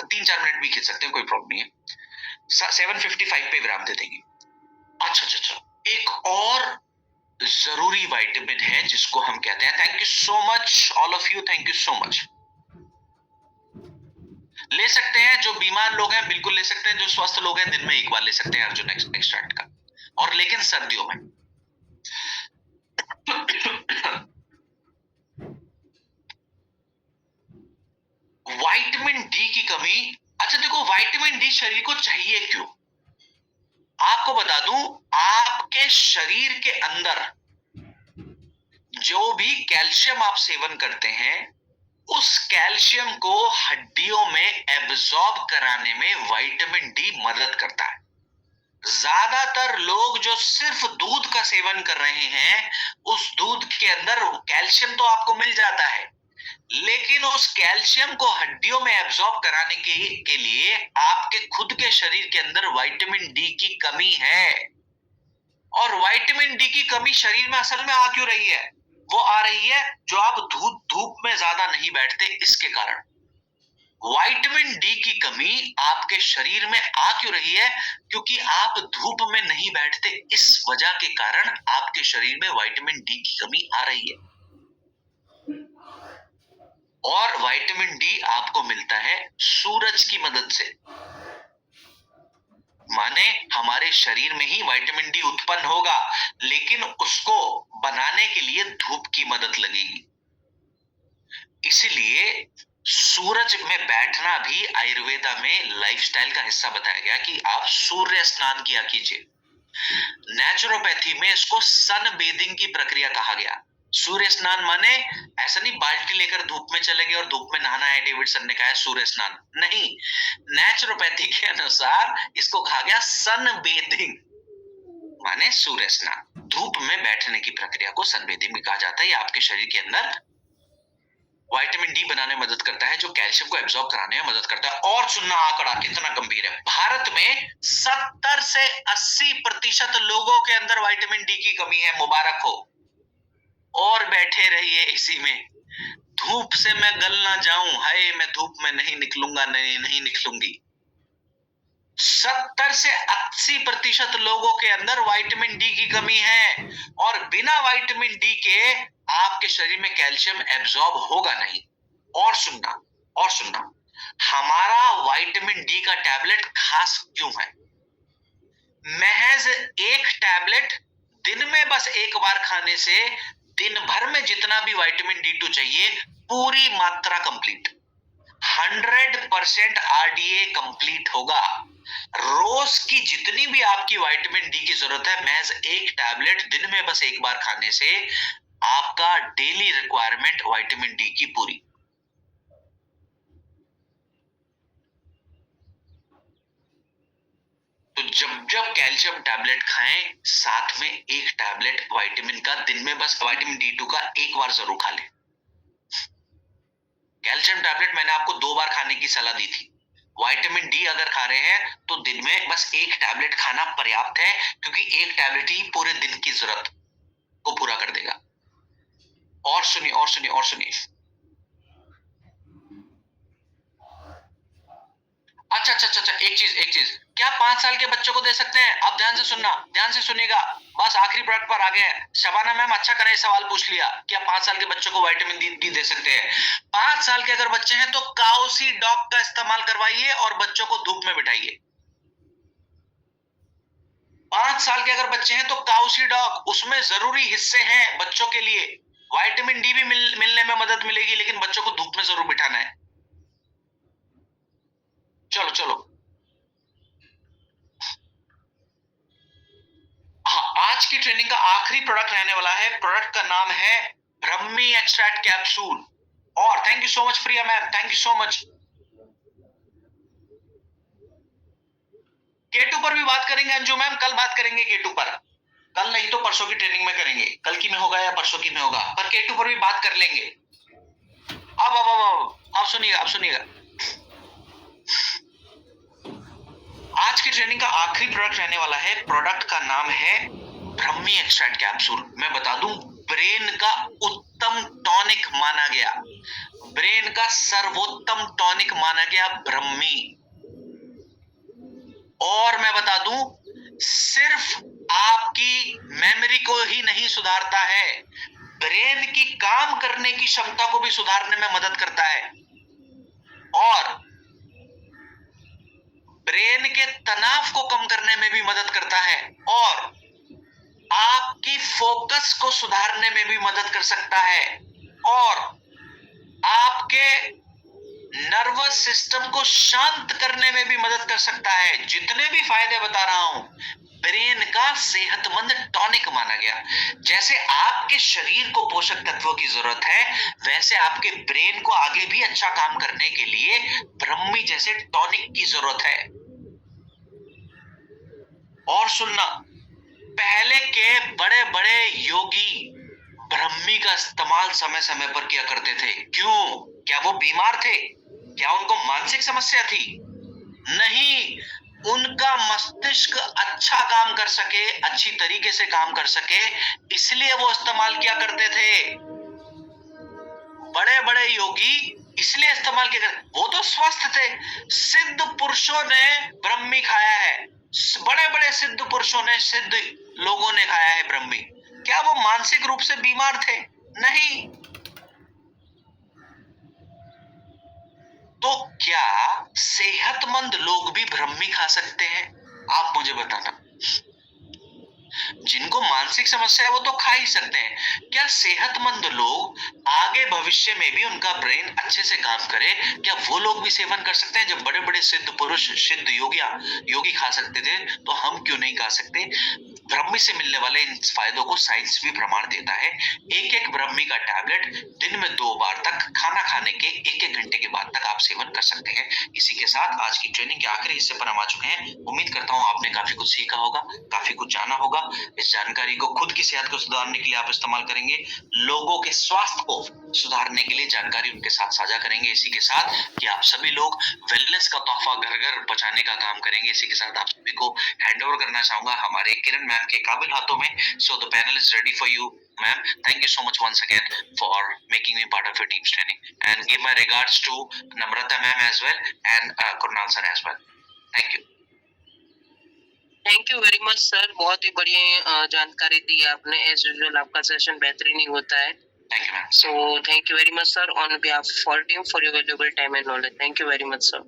3-4 मिनट भी खींच सकते हैं, कोई प्रॉब्लम नहीं है। 7:55 पे विराम दे देंगे। अच्छा, एक और जरूरी विटामिन है जिसको हम कहते हैं, thank you so much all of you, thank you so much. ले सकते हैं जो बीमार लोग हैं, बिल्कुल ले सकते हैं, जो स्वस्थ लोग हैं दिन में एक बार ले सकते हैं अर्जुन एक्सट्रैक्ट का, और लेकिन सर्दियों में। विटामिन डी की कमी, अच्छा देखो विटामिन डी शरीर को चाहिए क्यों, आपको बता दूं, आपके शरीर के अंदर जो भी कैल्शियम आप सेवन करते हैं, उस कैल्शियम को हड्डियों में एब्जॉर्ब कराने में विटामिन डी मदद करता है। ज्यादातर लोग जो सिर्फ दूध का सेवन कर रहे हैं, उस दूध के अंदर कैल्शियम तो आपको मिल जाता है, लेकिन उस कैल्शियम को हड्डियों में एब्जॉर्ब कराने के लिए आपके खुद के शरीर के अंदर विटामिन डी की कमी है। और विटामिन डी की कमी शरीर में असल में आ क्यों रही है, वो आ रही है जो आप धूप में ज्यादा नहीं बैठते इसके कारण। विटामिन डी की कमी आपके शरीर में आ क्यों रही है, क्योंकि आप धूप में नहीं बैठते, इस वजह के कारण आपके शरीर में विटामिन डी की कमी आ रही है। और विटामिन डी आपको मिलता है सूरज की मदद से, माने हमारे शरीर में ही विटामिन डी उत्पन्न होगा, लेकिन उसको बनाने के लिए धूप की मदद लगेगी। इसलिए सूरज में बैठना भी आयुर्वेदा में लाइफस्टाइल का हिस्सा बताया गया कि आप सूर्य स्नान किया कीजिए। नेचुरोपैथी में इसको सन बेदिंग की प्रक्रिया कहा गया। सूर्य स्नान माने ऐसा नहीं बाल्टी लेकर धूप में चले गए और धूप में नहाना है, डेविडसन ने कहा है सूर्य स्नान नहीं, नेचुरोपैथी के अनुसार इसको कहा गया सन बेदिंग, माने सूर्य स्नान। धूप में बैठने की प्रक्रिया को सन बेदिंग भी कहा जाता है। ये आपके शरीर के अंदर विटामिन डी बनाने में मदद करता है, जो कैल्शियम को एब्जॉर्ब कराने में मदद करता है। और सुनना आंकड़ा कितना गंभीर है, भारत में 70 से 80% लोगों के अंदर विटामिन डी की कमी है। मुबारक हो, और बैठे रहिए इसी में। धूप से मैं गल ना जाऊं, हाय मैं धूप में नहीं निकलूंगा, नहीं निकलूंगी। 70 से 80% लोगों के अंदर विटामिन डी की कमी है, और बिना विटामिन डी के आपके शरीर में कैल्शियम एब्जॉर्ब होगा नहीं। और सुनना, हमारा विटामिन डी का टैबलेट खास क्यों है? महज एक टैबलेट दिन में बस एक बार खाने से दिन भर में जितना भी विटामिन D2 चाहिए, पूरी मात्रा कंप्लीट, 100% RDA कंप्लीट होगा। रोज की जितनी भी आपकी विटामिन डी की जरूरत है, महज एक टैबलेट दिन में बस एक बार खाने से आपका डेली रिक्वायरमेंट विटामिन डी की पूरी। तो जब कैल्शियम टैबलेट खाएं, साथ में एक टैबलेट विटामिन का दिन में बस विटामिन D2 का एक बार जरूर खा लें। कैल्शियम टैबलेट मैंने आपको 2 बार खाने की सलाह दी थी। विटामिन डी अगर खा रहे हैं तो दिन में बस एक टैबलेट खाना पर्याप्त है, क्योंकि एक टैबलेट ही पूरे दिन की जरूरत को पूरा कर देगा। और सुनिए, अच्छा, एक चीज, क्या 5 साल के बच्चों को दे सकते हैं? आप ध्यान से सुनिएगा, बस आखिरी प्रोडक्ट पर आ गए हैं। शबाना मैम अच्छा करें सवाल पूछ लिया, क्या 5 साल के बच्चों को विटामिन डी दे सकते हैं? 5 साल के अगर बच्चे हैं तो काउसी डॉग का इस्तेमाल करवाइए और बच्चों को धूप में बिठाइए। 5 साल के अगर बच्चे हैं तो काउसी डॉग, उसमें जरूरी हिस्से हैं बच्चों के लिए। विटामिन डी भी मिलने में मदद मिलेगी, लेकिन बच्चों को धूप में जरूर बिठाना है। चलो, हाँ, आज की ट्रेनिंग का आखिरी प्रोडक्ट रहने वाला है। प्रोडक्ट का नाम है ब्रह्मी एक्सट्रैक्ट कैप्सूल। और thank you so much Priya ma'am, thank you so much. केटू पर भी बात करेंगे अंजू मैम, कल बात करेंगे केटू पर, कल नहीं तो परसों की ट्रेनिंग में करेंगे, कल की में होगा या परसों की में होगा, पर केटू पर भी बात कर लेंगे। अब सुनिएगा, आज की ट्रेनिंग का आखिरी प्रोडक्ट रहने वाला है। प्रोडक्ट का नाम है ब्रह्मी एक्सट्रैक्ट कैप्सूल मैं बता दूं, ब्रेन का उत्तम टॉनिक माना गया, ब्रेन का सर्वोत्तम टॉनिक माना गया ब्रह्मी। और मैं बता दूं, सिर्फ आपकी मेमोरी को ही नहीं सुधारता है, ब्रेन की काम करने की क्षमता को भी सुधारने में मदद करता है, और ब्रेन के तनाव को कम करने में भी मदद करता है, और आपकी फोकस को सुधारने में भी मदद कर सकता है, और आपके नर्वस सिस्टम को शांत करने में भी मदद कर सकता है। जितने भी फायदे बता रहा हूं, ब्रेन का सेहतमंद टॉनिक माना गया। जैसे आपके शरीर को पोषक तत्वों की जरूरत है, वैसे आपके ब्रेन को आगे भी अच्छा काम करने के लिए ब्रह्मी जैसे टॉनिक की जरूरत है। और सुनना, पहले के बड़े बड़े योगी ब्रह्मी का इस्तेमाल समय समय पर किया करते थे। क्यों? क्या वो बीमार थे? क्या उनको मानसिक समस्या थी? नहीं, उनका मस्तिष्क अच्छा काम कर सके, अच्छी तरीके से काम कर सके, इसलिए वो इस्तेमाल किया करते थे। बड़े बड़े योगी इसलिए इस्तेमाल किया करते, वो तो स्वस्थ थे। सिद्ध पुरुषों ने ब्रह्मी खाया है, बड़े बड़े सिद्ध पुरुषों ने, सिद्ध लोगों ने खाया है ब्रह्मी। क्या वो मानसिक रूप से बीमार थे? नहीं। तो क्या सेहतमंद लोग भी ब्रह्मी खा सकते हैं? आप मुझे बताना। जिनको मानसिक समस्या है वो तो खा ही सकते हैं, क्या सेहतमंद लोग आगे भविष्य में भी उनका ब्रेन अच्छे से काम करे, क्या वो लोग भी सेवन कर सकते हैं? जब बड़े बड़े सिद्ध पुरुष, सिद्ध योगी खा सकते थे, तो हम क्यों नहीं खा सकते? ब्रह्मी से मिलने वाले इन फायदों को साइंस भी प्रमाण देता है। एक एक ब्रह्मी का टैबलेट दिन में 2 बार तक, खाना खाने के 1-1 घंटे के बाद तक आप सेवन कर सकते हैं। इसी के साथ आज की ट्रेनिंग के आखिरी हिस्से पर हम आ चुके हैं। उम्मीद करता हूं आपने काफी कुछ सीखा होगा, काफी कुछ जाना होगा। इस जानकारी को खुद की सेहत को सुधारने के लिए आप इस्तेमाल करेंगे, लोगों के स्वास्थ्य को सुधारने के लिए जानकारी उनके साथ साझा करेंगे। इसी के साथ कि आप सभी लोग वेलनेस का तोहफा घर घर पहुंचाने का काम करेंगे। इसी के साथ आप सभी को हैंड ओवर करना चाहूंगा हमारे किरण मैम के काबिल हाथों में। So the panel is ready for you ma'am. Thank you so much once again for making me part of your team's training, and give my regards to Namrata ma'am as well, and Kunal sir as well. Thank you. Thank you very much sir, बहुत ही बढ़िया जानकारी दी आपने। As usual आपका session बेहतरीन ही होता है। Thank you ma'am. So thank you very much sir on behalf of our team for your valuable time and knowledge. Thank you very much sir.